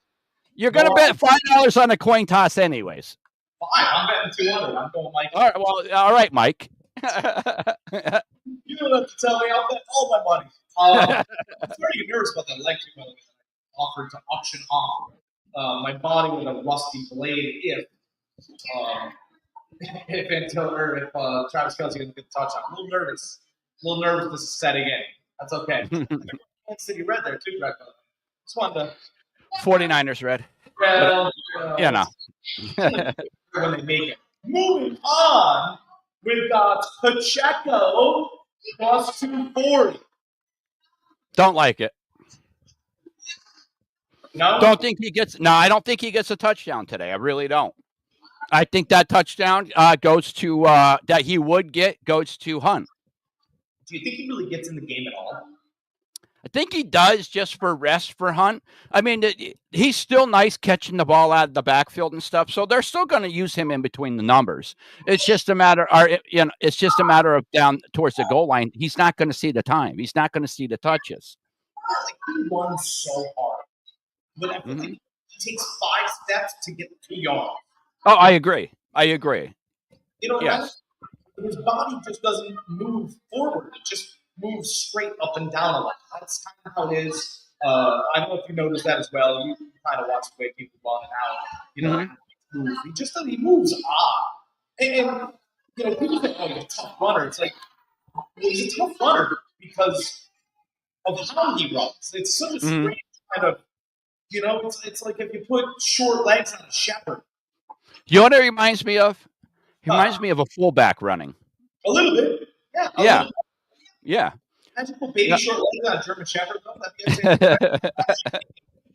You're going to bet $5 on a coin toss anyways. Fine, I'm betting 200. I'm going Mike. All right, well, all right, Mike. You don't have to tell me. I'll bet all my money. I'm very nervous about that electric one offered to auction off my body with a rusty blade if Travis Kelce doesn't get the touchdown. I'm a little nervous this is setting in. That's okay. Kansas City red there too, Greg. Just wanted to 49ers red. Well, you know. When they make it. Moving on, we've got Pacheco plus 240. Don't like it. No? I don't think he gets a touchdown today. I really don't. I think that touchdown goes to that he would get goes to Hunt. Do you think he really gets in the game at all? I think he does just for rest for Hunt. I mean, he's still nice catching the ball out of the backfield and stuff. So they're still going to use him in between the numbers. It's just a matter, of down towards the goal line. He's not going to see the time. He's not going to see the touches. He runs so hard, but I feel like he takes 5 steps to get 2 yards. Oh, I agree. You know, yes. His body just doesn't move forward. It just moves straight up and down a lot. That's kind of how it is. I don't know if you noticed that as well. You kind of watch the way people run and how, he moves odd. And people say, oh, he's a tough runner. It's like, well, he's a tough runner because of how he runs. It's such a strange kind of, it's like if you put short legs on a shepherd. You know what it reminds me of? He reminds me of a fullback running. A little bit. Yeah. Yeah. Imagine put baby short legs on a German Shepherd. Though.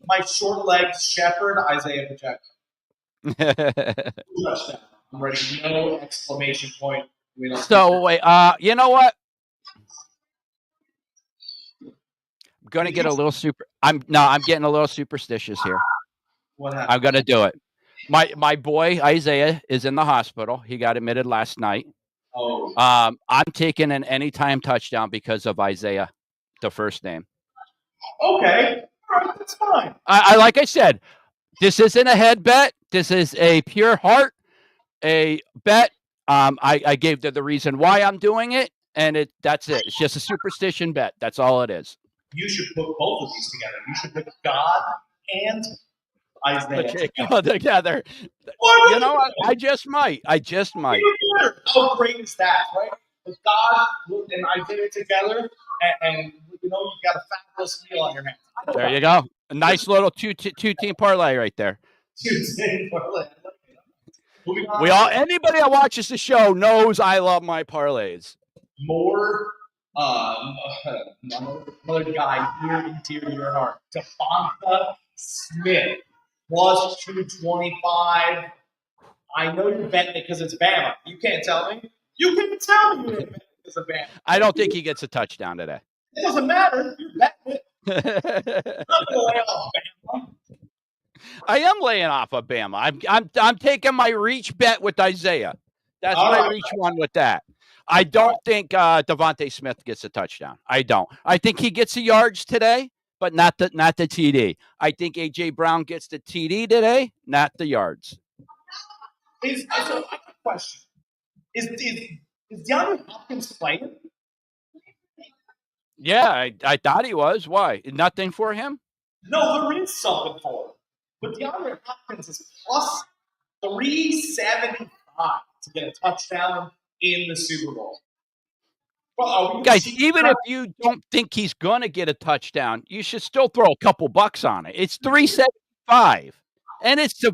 My short legged Shepherd, Isaiah Pacheco. I'm ready. No exclamation point. So wait, you know what? I'm gonna get a little I'm getting a little superstitious here. What happened? I'm gonna do it. My boy Isaiah is in the hospital. He got admitted last night. Oh. I'm taking an anytime touchdown because of Isaiah, the first name. Okay. All right, that's fine. I like I said, this isn't a head bet. This is a pure heart, a bet. I gave the reason why I'm doing it, and that's it. It's just a superstition bet. That's all it is. You should put both of these together. You should put God and Isaiah together. You know what? I just might. How great is that, right? With God and Isaiah together, and you got a fabulous meal on your hands. There you go. A nice little two-team parlay right there. Two-team parlay. Anybody that watches the show knows I love my parlays. More another guy dear to your heart. Devonta Smith. Plus 225. I know you're betting it because it's Bama. You can't tell me. You can't tell me you didn't bet it because of Bama. I don't think he gets a touchdown today. It doesn't matter. You're betting it. I'm going to lay off Bama. I am laying off of Bama. I'm taking my reach bet with Isaiah. That's my reach one with that. I don't think Devontae Smith gets a touchdown. I don't. I think he gets the yards today, but not the TD. I think A.J. Brown gets the TD today, not the yards. So I got a question. Is DeAndre Hopkins playing? Yeah, I thought he was. Why? Nothing for him? No, there is something for him. But DeAndre Hopkins is plus 375 to get a touchdown in the Super Bowl. Well, guys, even if you don't think he's going to get a touchdown, you should still throw a couple bucks on it. It's 375, and it's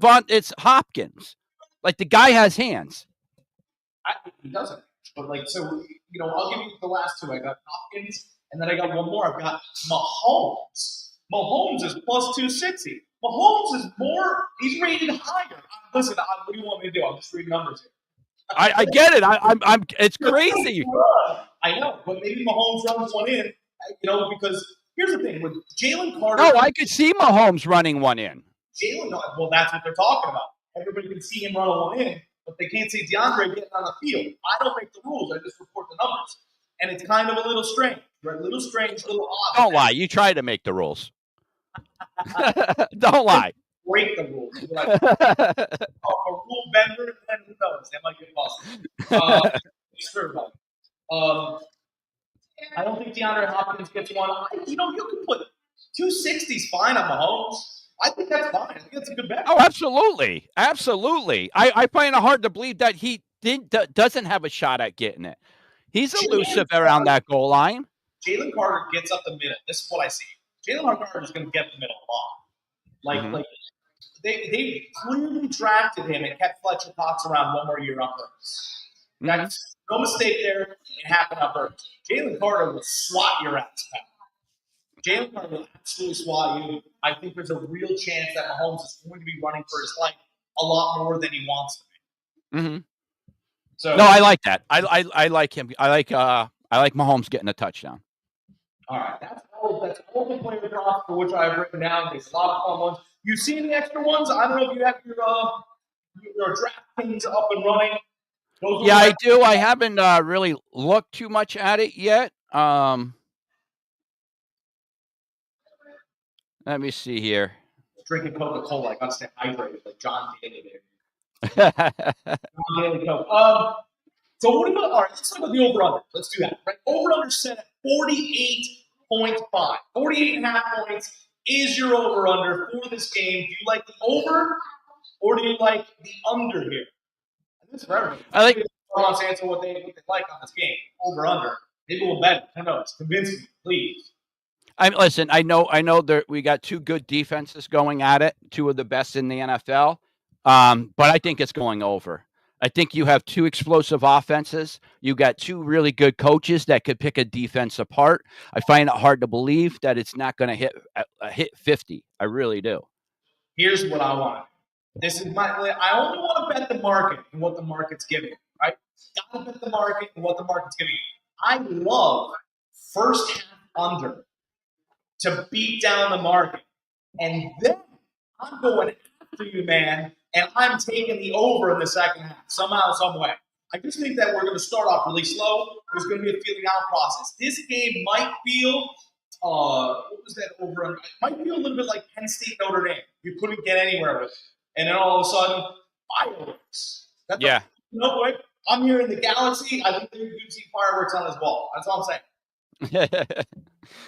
Hopkins. Like, the guy has hands. He doesn't. But, so, I'll give you the last two. I got Hopkins, and then I got one more. I've got Mahomes. Mahomes is plus 260. Mahomes is he's rated higher. Listen, what do you want me to do? I'm just reading numbers here. I get it. I'm. It's crazy. I know, but maybe Mahomes runs one in, because here's the thing with Jalen Carter. No, I could see Mahomes running one in. Well, that's what they're talking about. Everybody can see him run one in, but they can't see DeAndre getting on the field. I don't make the rules. I just report the numbers. And it's kind of a little strange, right? A little strange, a little odd. Don't lie. You try to make the rules. Don't lie. Break the rules. Like, a rule bender, and who knows? They might get busted. Sure, I don't think DeAndre Hopkins gets one. You can put 260s fine on Mahomes. I think that's fine. I think that's a good bet. Oh, absolutely. Absolutely. I find it hard to believe that he doesn't have a shot at getting it. He's elusive around that goal line. Jalen Carter gets up the middle. This is what I see. Jalen Carter is going to get the middle a lot. Like they clearly drafted him and kept Fletcher Cox around one more year on purpose. That's no mistake there. It happened on purpose. Jalen Carter will swat your ass back. Jalen Carter will absolutely swat you. I think there's a real chance that Mahomes is going to be running for his life a lot more than he wants to be. Mm-hmm. So no, I like that. I like him. I like Mahomes getting a touchdown. All right, that's all the player props for which I've written down. There's a lot of fun ones. You see any extra ones? I don't know if you have your DraftKings up and running. Yeah, I do. I haven't really looked too much at it yet. Let me see here. Drinking Coca-Cola. I got to stay hydrated, like John Daly there. John Daly Coke. So what do you got? All right, let's talk about the over-under. Let's do that. Right? Over-under set at 48.5. 48.5 points is your over-under for this game. Do you like the over or do you like the under here? This is for everybody. I like wants to answer what they like on this game. Over-under. Maybe we'll bet it. Who knows? Convince me, please. Listen, I know that we got two good defenses going at it, two of the best in the NFL. But I think it's going over. I think you have two explosive offenses. You got two really good coaches that could pick a defense apart. I find it hard to believe that it's not going to hit 50. I really do. Here's what I want. I only want to bet the market and what the market's giving. Right? Got to bet the market and what the market's giving. I love first half under to beat down the market, and then I'm going after you, man. And I'm taking the over in the second half, somehow, some way. I just think that we're going to start off really slow. There's going to be a feeling out process. This game might feel, what was that over? It might feel a little bit like Penn State Notre Dame. You couldn't get anywhere with it. And then all of a sudden, fireworks. Yeah. Right? I'm here in the galaxy. I think they're going to see fireworks on this ball. That's all I'm saying.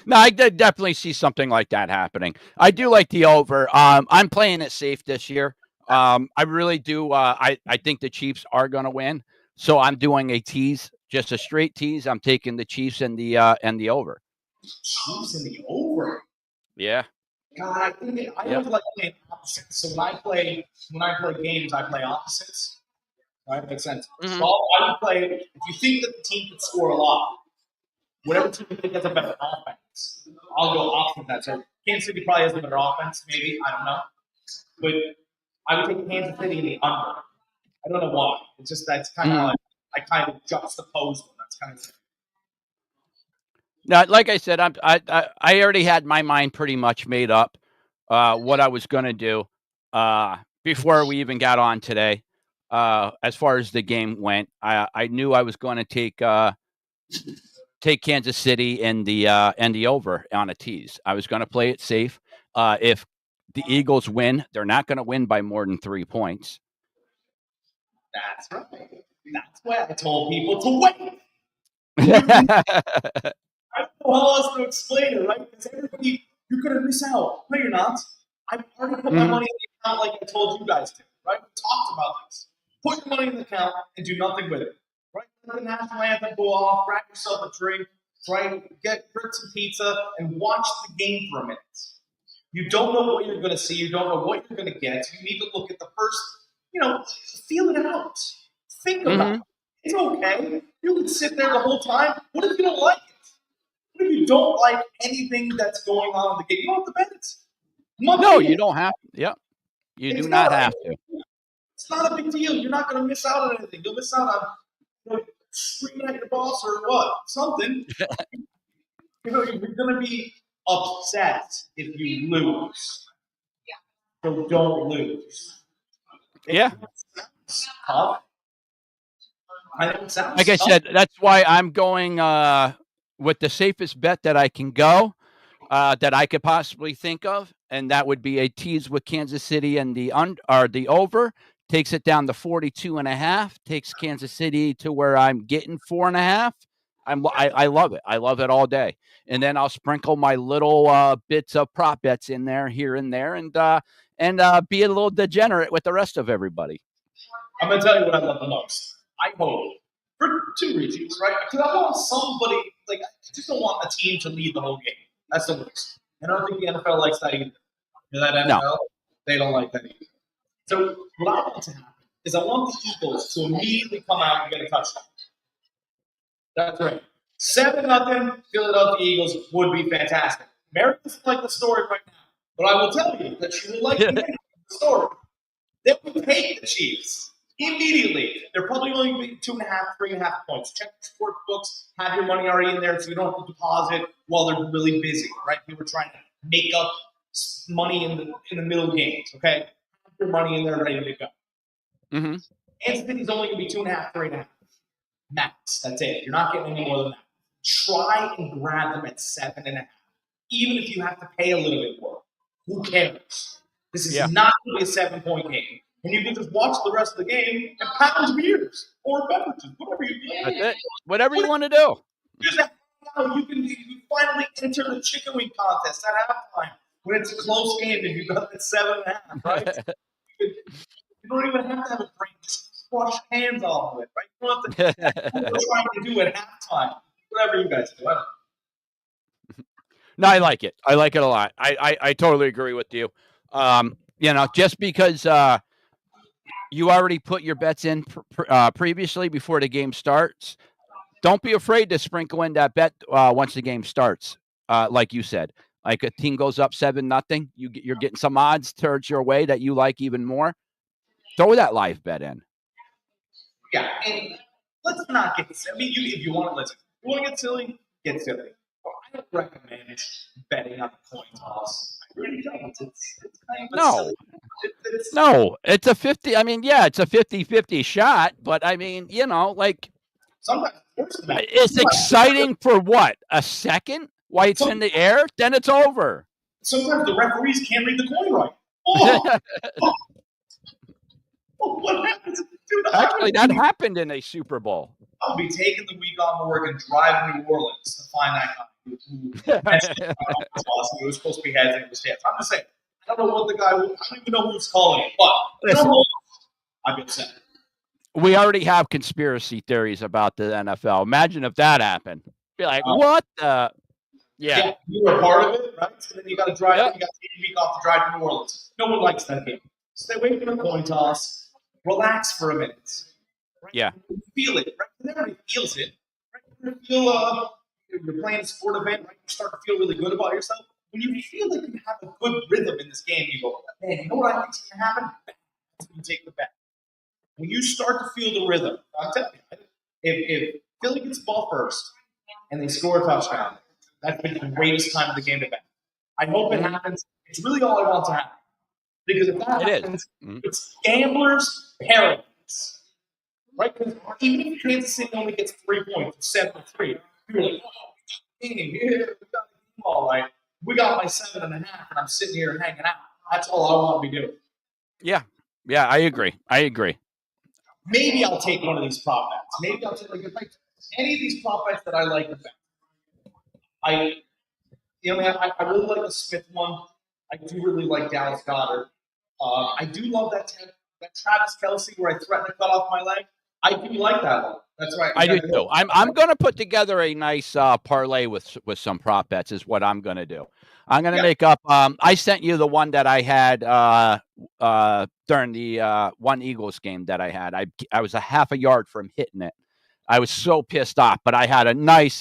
No, I definitely see something like that happening. I do like the over. I'm playing it safe this year. I really do. I think the Chiefs are going to win. So I'm doing a tease, just a straight tease. I'm taking the Chiefs and the over. Chiefs and the over. Yeah. God, I always like playing opposites. So when I play games, I play opposites. Right? Makes sense. Mm-hmm. So I would play, if you think that the team could score a lot, whatever team you think has a better offense, I'll go opposite that. So Kansas City probably has a better offense, maybe. I don't know. But I would take Kansas City in the under. I don't know why. It's just that's kind of like I kind of juxtapose them. That's kind of. Now, like I said, I already had my mind pretty much made up what I was going to do before we even got on today. as far as the game went. I knew I was going to take Kansas City and the over on a tease. I was going to play it safe. If the Eagles win, they're not going to win by more than 3 points. That's right. That's why I told people to wait. I don't know how else to explain it, right? Because everybody, you're going to miss out. No, you're not. I've already put my money in the account like I told you guys to, right? We talked about this. Put your money in the account and do nothing with it, right? Let the national anthem go off, grab yourself a drink, right? Get some pizza, and watch the game for a minute. You don't know what you're going to see. You don't know what you're going to get. You need to look at the first, feel it out. Think about it. It's okay. You can sit there the whole time. What if you don't like it? What if you don't like anything that's going on in the game? You don't have to bet it. No, you don't have to. Yep. You do not have to. It's not a big deal. You're not going to miss out on anything. You'll miss out on screaming at your boss or what? Something. You're going to be upset if you lose. So don't lose. Yeah. Tough. Like I said, that's why I'm going with the safest bet that I can go, that I could possibly think of, and that would be a tease with Kansas City and the over. Takes it down to 42.5. Takes Kansas City to where I'm getting 4.5. I love it. I love it all day. And then I'll sprinkle my little bits of prop bets in there, here and there, and be a little degenerate with the rest of everybody. I'm going to tell you what I love the most. I hope for 2 reasons, right? Because I want somebody, I just don't want a team to lead the whole game. That's the worst. And I don't think the NFL likes that either. That NFL, they don't like that either. So what I want to happen is I want the Eagles to immediately come out and get a touchdown. That's right. 7-0 Philadelphia Eagles would be fantastic. Mary doesn't like the story right now, but I will tell you that she will like the story. They will take the Chiefs immediately. They're probably only going to be 2.5, 3.5 points. Check the sports books. Have your money already in there so you don't have to deposit while they're really busy, right? People are trying to make up money in the middle games, okay? Have your money in there ready to go. Mm-hmm. Kansas City's only going to be 2.5, 3.5. Max. That's it. You're not getting any more than that. Try and grab them at 7.5. Even if you have to pay a little bit more. Who cares? This is not going to be a 7-point game. And you can just watch the rest of the game and pound beers or beverages, whatever you do. That's it. Whatever you want to do. Just you can finally enter the chicken wing contest at halftime when it's a close game and you got that 7.5, right? You don't even have to have a break. Just wash hands off of it, right? You don't have to what we're trying to do at halftime. Whatever you guys do. No, I like it. I like it a lot. I totally agree with you. Just because you already put your bets in previously before the game starts, don't be afraid to sprinkle in that bet once the game starts. Like you said, like a team goes up 7-0, you're getting some odds towards your way that you like even more. Throw that live bet in. Yeah, and let's not get silly. I mean, if you want to listen, you want to get silly, get silly. But I don't recommend betting on the coin toss. I really don't. It's kind of silly. No, it's a 50. I mean, yeah, it's a 50-50 shot, but I mean, sometimes it's exciting for what? A second? While it's in the air, then it's over. Sometimes the referees can't read the coin right. What happens? Dude, actually, that happened in a Super Bowl. I'll be taking the week off of work and driving to New Orleans to find that guy who was supposed to be heads and it was tails. I'm just saying, I don't know what the guy. I don't even know who's calling it, but I'd be upset. We already have conspiracy theories about the NFL. Imagine if that happened. Be like, what the? Yeah, you were a part of it, right? So then you got to drive. You got to take a week off to drive to New Orleans. No one likes that game. Stay away from the coin toss. Relax for a minute. Right? Yeah. You feel it, right? Everybody feels it. Right? You feel you're playing a sport event, right? You start to feel really good about yourself. When you feel like you have a good rhythm in this game, you go, man, you know what I think's going to happen? You take the bet. When you start to feel the rhythm, I'm telling you, if Philly gets the ball first and they score a touchdown, that's the greatest time of the game to bet. I hope it happens. It's really all I want to happen. Because if that happens, it's gamblers' paradise. right? Because even if Kansas City only gets 3 points, it's 7-3. You're like, oh, we got the game all right. We got my 7.5, and I'm sitting here hanging out. That's all I want to be doing. Yeah, I agree. Maybe I'll take one of these prop bets. Maybe I'll take any of these prop bets that I like the best. I really like the Smith one. I do really like Dallas Goedert. I do love that Travis Kelce where I threaten to cut off my leg. I do like that one. That's right. I do too. I'm going to put together a nice parlay with some prop bets. Is what I'm going to do. I'm going to make up. I sent you the one that I had during the one Eagles game that I had. I was a half a yard from hitting it. I was so pissed off, but I had a nice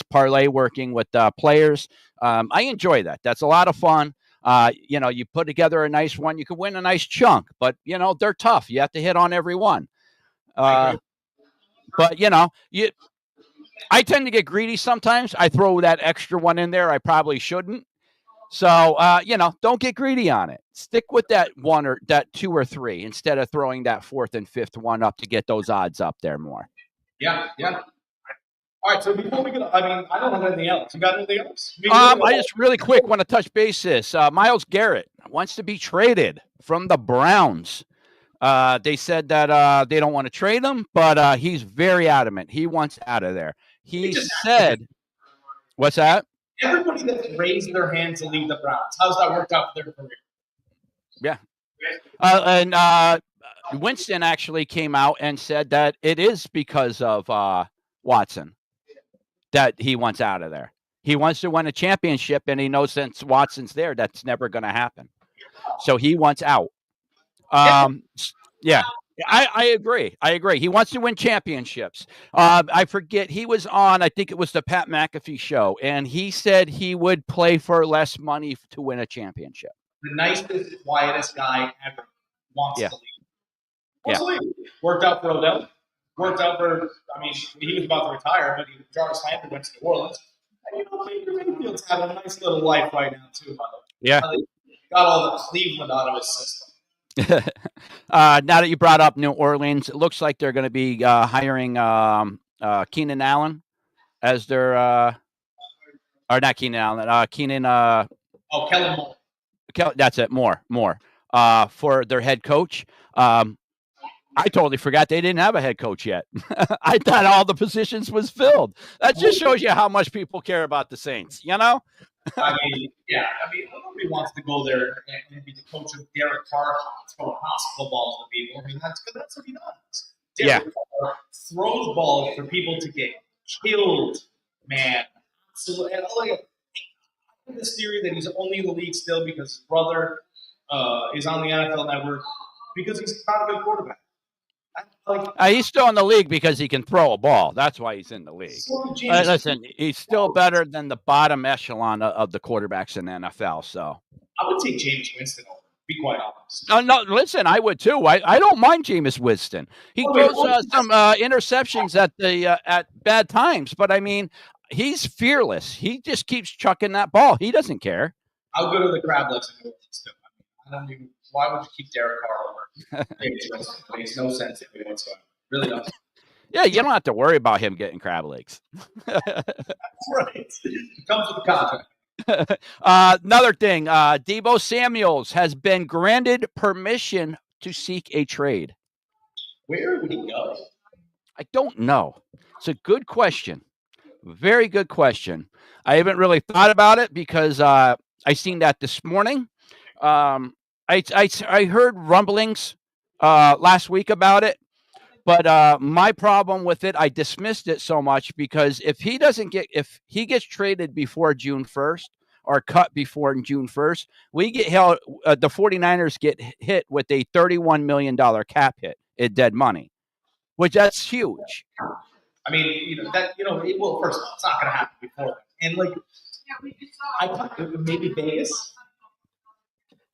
parlay working with players. I enjoy that. That's a lot of fun. You put together a nice one. You can win a nice chunk, but they're tough. You have to hit on every one. But I tend to get greedy sometimes. I throw that extra one in there. I probably shouldn't. So don't get greedy on it. Stick with that one or that 2 or 3 instead of throwing that 4th and 5th one up to get those odds up there more. Yeah. All right, so before we get, I don't have anything else. You got anything else? I just really quick want to touch base this. Myles Garrett wants to be traded from the Browns. They said that they don't want to trade him, but he's very adamant. He wants out of there. He said, what's that? Everybody that's raised their hands to leave the Browns, how's that worked out for their career? Yeah. And Winston actually came out and said that it is because of Watson that he wants out of there. He wants to win a championship, and he knows since Watson's there, that's never going to happen. So he wants out. Yeah, I agree. He wants to win championships. I forget. He was on, I think it was the Pat McAfee show, and he said he would play for less money to win a championship. The nicest, quietest guy ever wants to leave. Worked out for Odell. Worked out for, he was about to retire, but Jarvis Landry went to New Orleans. And Baker Mayfield's having a nice little life right now, too, by the way. Yeah. Got all the Cleveland out of his system. Now that you brought up New Orleans, it looks like they're going to be hiring Keenan Allen as their, or not Keenan Allen, Kellen Moore. That's it, Moore, for their head coach. I totally forgot they didn't have a head coach yet. I thought all the positions was filled. That just shows you how much people care about the Saints, nobody wants to go there and be the coach of Derek Carr throwing hospital balls to people. That's what he does. Derek Carr throws balls for people to get killed, man. So, and I have this theory that he's only in the league still because his brother is on the NFL Network because he's not a good quarterback. He's still in the league because he can throw a ball. That's why he's in the league. Listen, he's still better than the bottom echelon of the quarterbacks in the NFL. So I would take Jameis Winston over. Be quite honest. No, listen, I would too. I don't mind Jameis Winston. He throws some interceptions at bad times, but he's fearless. He just keeps chucking that ball. He doesn't care. How good are the crab legs in New Orleans too? I don't even. Why would you keep Derek Carr over? It makes no sense to me whatsoever. Really doesn't. Yeah, you don't have to worry about him getting crab legs. That's right. It comes with the contract. Another thing, Deebo Samuels has been granted permission to seek a trade. Where would he go? I don't know. It's a good question. Very good question. I haven't really thought about it because I seen that this morning. I heard rumblings last week about it, but my problem with it, I dismissed it so much because if he gets traded before June 1st or cut before June 1st, we get held. The 49ers get hit with a $31 million cap hit in dead money, which that's huge. Well, first of all, it's not going to happen before that. And I thought maybe Vegas.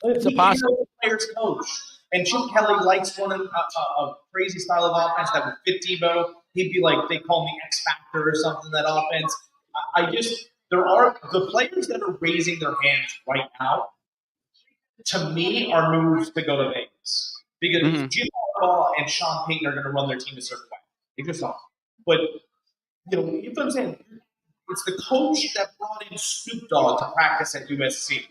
It's a possible player's coach. And Chip Kelly likes one a crazy style of offense that would fit Deebo. He'd be like, they call me X Factor or something, that offense. There are the players that are raising their hands right now, to me, are moves to go to Vegas. because Jim Harbaugh and Sean Payton are going to run their team a certain way. They just are. But you know what I'm saying? It's the coach that brought in Snoop Dogg to practice at USC.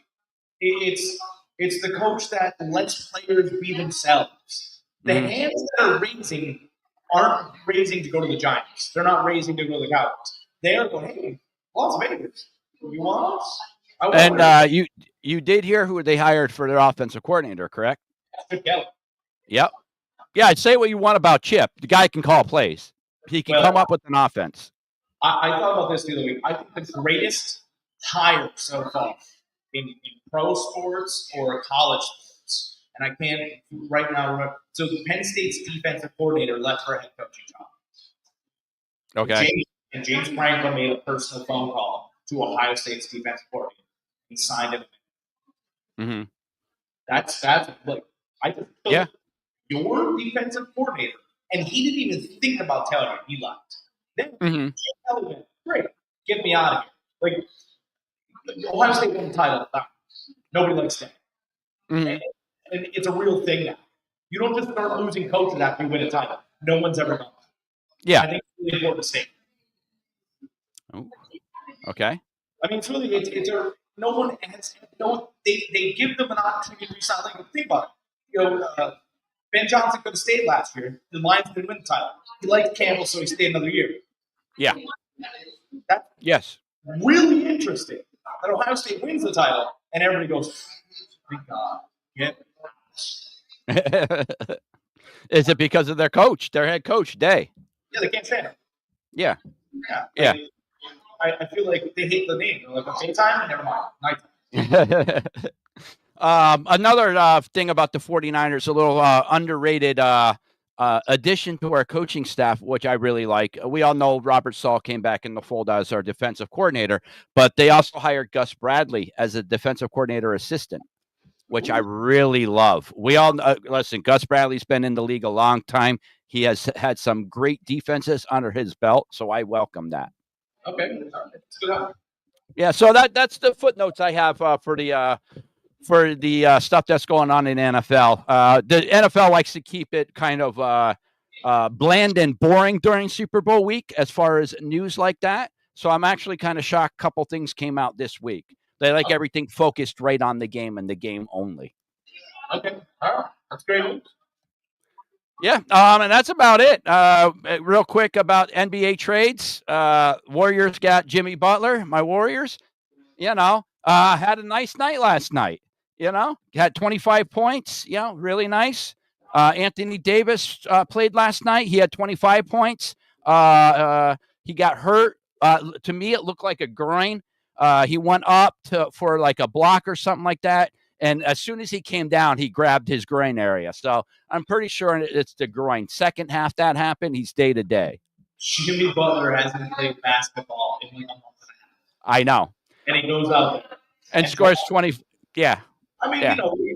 It's the coach that lets players be themselves. The hands that are raising aren't raising to go to the Giants. They're not raising to go to the Cowboys. They are going, hey, Las Vegas, you want us? And you did hear who they hired for their offensive coordinator, correct? Chip Kelly. Yep. Yeah, I'd say what you want about Chip. The guy can call plays. He can come up with an offense. I thought about this the other week. I think the greatest hire so far in pro sports or college sports, and I can't right now remember. So Penn State's defensive coordinator left for a head coaching job. Okay. James Franklin made a personal phone call to Ohio State's defensive coordinator. He signed him. Mm-hmm. That's like I just took your defensive coordinator, and he didn't even think about telling me he left. Then great, get me out of here. Like Ohio State won the title. Nobody likes that. And it's a real thing now. You don't just start losing coaches after you win a title. No one's ever done that. Yeah. I think it's really important to say. Oh. Okay. I mean, it's really no one has they give them an opportunity to resign. Like, think about it. You know, Ben Johnson could have stayed last year. The Lions didn't win the title. He liked Campbell, so he stayed another year. Yeah. That's really interesting. That Ohio State wins the title, and everybody goes, "Thank God." Yeah. Is it because of their coach, their head coach, Day? Yeah, they can't stand him. Yeah. Yeah. I feel like they hate the name. They're like, okay, time, never mind. Nighttime. Another thing about the 49ers, a little underrated addition to our coaching staff, which I really like. We all know Robert Saul came back in the fold as our defensive coordinator, but they also hired Gus Bradley as a defensive coordinator assistant, which I really love. We all listen, Gus Bradley's been in the league a long time. He has had some great defenses under his belt, so I welcome that. Okay. That's good. Yeah, so that's the footnotes I have for the stuff that's going on in NFL. The NFL likes to keep it kind of bland and boring during Super Bowl week as far as news like that. So I'm actually kind of shocked. A couple things came out this week. They like everything focused right on the game and the game only. Okay, all right, that's great. Yeah, and that's about it. Real quick about NBA trades. Warriors got Jimmy Butler. My Warriors, had a nice night last night. Had 25 points. Really nice. Anthony Davis played last night. He had 25 points. He got hurt. To me, it looked like a groin. He went up for like a block or something like that. And as soon as he came down, he grabbed his groin area. So I'm pretty sure it's the groin. Second half that happened, he's day to day. Jimmy Butler hasn't played basketball in like a month and a half. I know. And he goes out there. And scores 20. Yeah. I mean,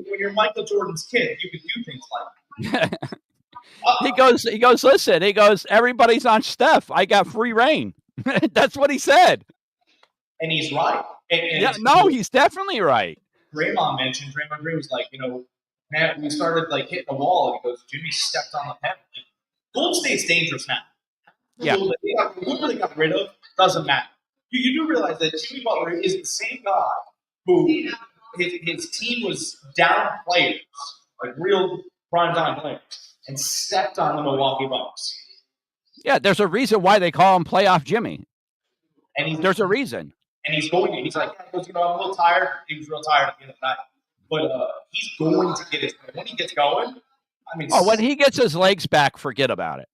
when you're Michael Jordan's kid, you can do things like that. He goes, listen, everybody's on Steph. I got free reign. That's what he said. And he's right. He's definitely right. Draymond Green was like, man, we started like hitting the wall, and he goes, Jimmy stepped on the pen. Like, Golden State's dangerous now. Yeah. Who they got rid of doesn't matter. You do realize that Jimmy Butler is the same guy who his team was down players, like real primetime players, and stepped on the Milwaukee Bucks. Yeah, there's a reason why they call him Playoff Jimmy. And there's a reason. And he's like, I'm a little tired. He was real tired at the end of the night. But he's going to get his – when he gets going, I mean – when he gets his legs back, forget about it.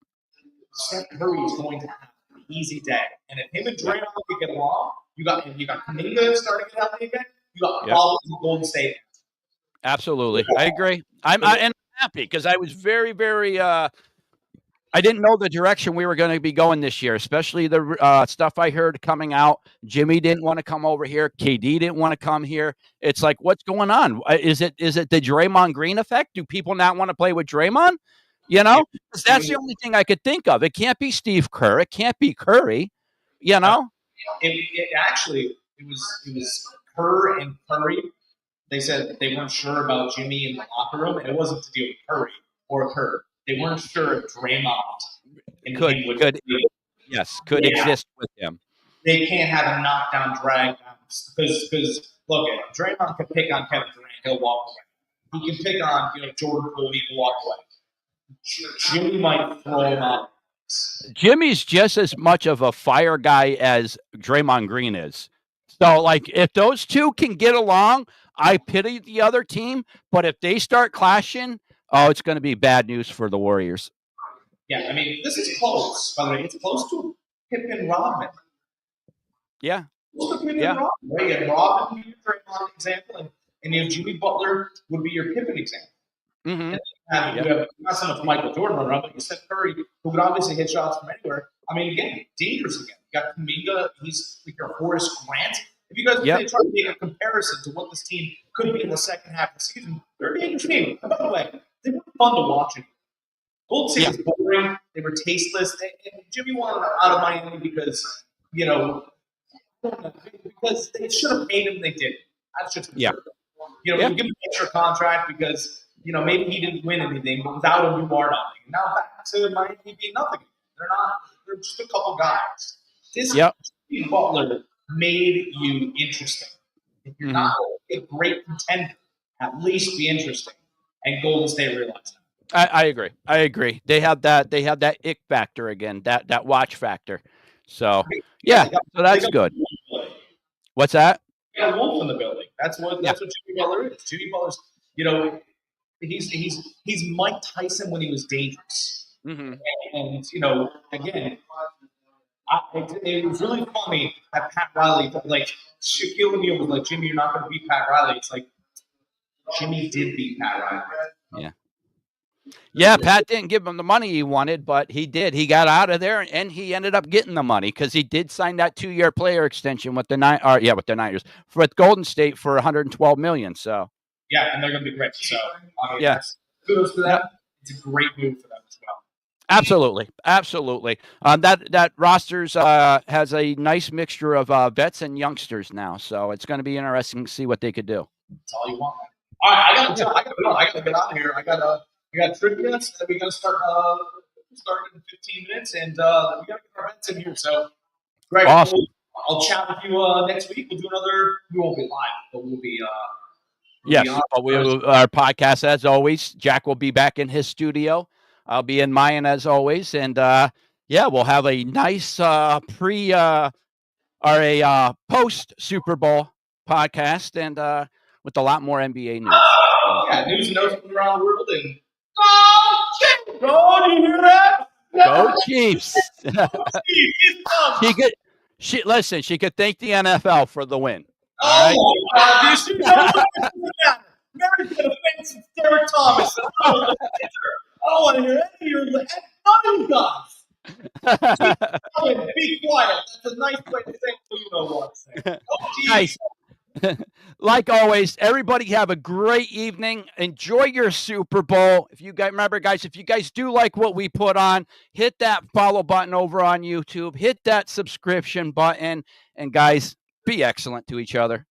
Steph Curry is going to have an easy day. And if him and Draymond can get along, you got Kuminga starting to get healthy again, you got problems in Golden State. Absolutely. I agree. I'm happy because I was very, very I didn't know the direction we were going to be going this year, especially the stuff I heard coming out. Jimmy didn't want to come over here. KD didn't want to come here. It's like, what's going on? Is it the Draymond Green effect? Do people not want to play with Draymond? That's the only thing I could think of. It can't be Steve Kerr. It can't be Curry. It was Kerr and Curry. They said that they weren't sure about Jimmy in the locker room, and it wasn't to deal with Curry. or occurred. They weren't sure if Draymond and Could him would could could exist with him. they can't have a knockdown drag because look at Draymond can pick on Kevin Durant, he'll walk away. He can pick on Jordan Poole, he can walk away. Jimmy might throw him out. Jimmy's just as much of a fire guy as Draymond Green is. So, like, if those two can get along, I pity the other team. But if they start clashing, it's going to be bad news for the Warriors. Yeah, I mean, this is close, by the way. It's close to Pippen Rodman. Yeah. Close to Pippen Rodman, right? You have Rodman would be your Draymond example, and you have Jimmy Butler would be your Pippen example. Mm-hmm. And you have not so much Michael Jordan around, but you Steph Curry, who could obviously hit shots from anywhere. I mean, again, dangerous again. You got Kuminga, he's like your Horace Grant. If you guys try to make a comparison to what this team could be in the second half of the season, they're a dangerous team. And by the way, they were fun to watch. Golden State was boring. They were tasteless. And Jimmy wanted out of Miami because, because they should have paid him. They didn't. That's just yeah. You give him an extra contract because maybe he didn't win anything, but without him, you are nothing. Now back to Miami being nothing. They're just a couple guys. This Jimmy Butler made you interesting. If you're not a great contender, at least be interesting. And Golden State realized that. I agree. They have that ick factor again, that watch factor. So so that's good. What's that? You got a wolf in the building. That's what Jimmy Butler is. Jimmy Butler's, he's Mike Tyson when he was dangerous. Mm-hmm. And again, it was really funny that Pat Riley, like Shaquille O'Neal was like, Jimmy, you're not going to beat Pat Riley. It's like Jimmy did beat Pat Riley. Yeah, Pat didn't give him the money he wanted, but he did. He got out of there, and he ended up getting the money because he did sign that 2-year player extension with the Niners with Golden State for $112 million. So and they're going to be great. So kudos to them. It's a great move for them as well. Absolutely. That rosters has a nice mixture of vets and youngsters now, so it's going to be interesting to see what they could do. That's all you want. All right, I got to get out of here. We got trivia, and we got to start in 15 minutes, and we got to get our bets in here. So, Greg, awesome. I'll chat with you next week. We'll do another. We won't be live, but we'll be. Our podcast as always. Jack will be back in his studio. I'll be in mine as always, and we'll have a nice post Super Bowl podcast, and with a lot more NBA news. News and notes from around the world, and do you hear that? Go Chiefs! She could thank the NFL for the win. My God! You should know what Mary's been a fan since Derek Thomas. I don't want to hear any of you guys. Be quiet. That's a nice way to say Nice. Like always, everybody have a great evening. Enjoy your Super Bowl. If you guys do like what we put on, hit that follow button over on YouTube. Hit that subscription button. And guys, be excellent to each other.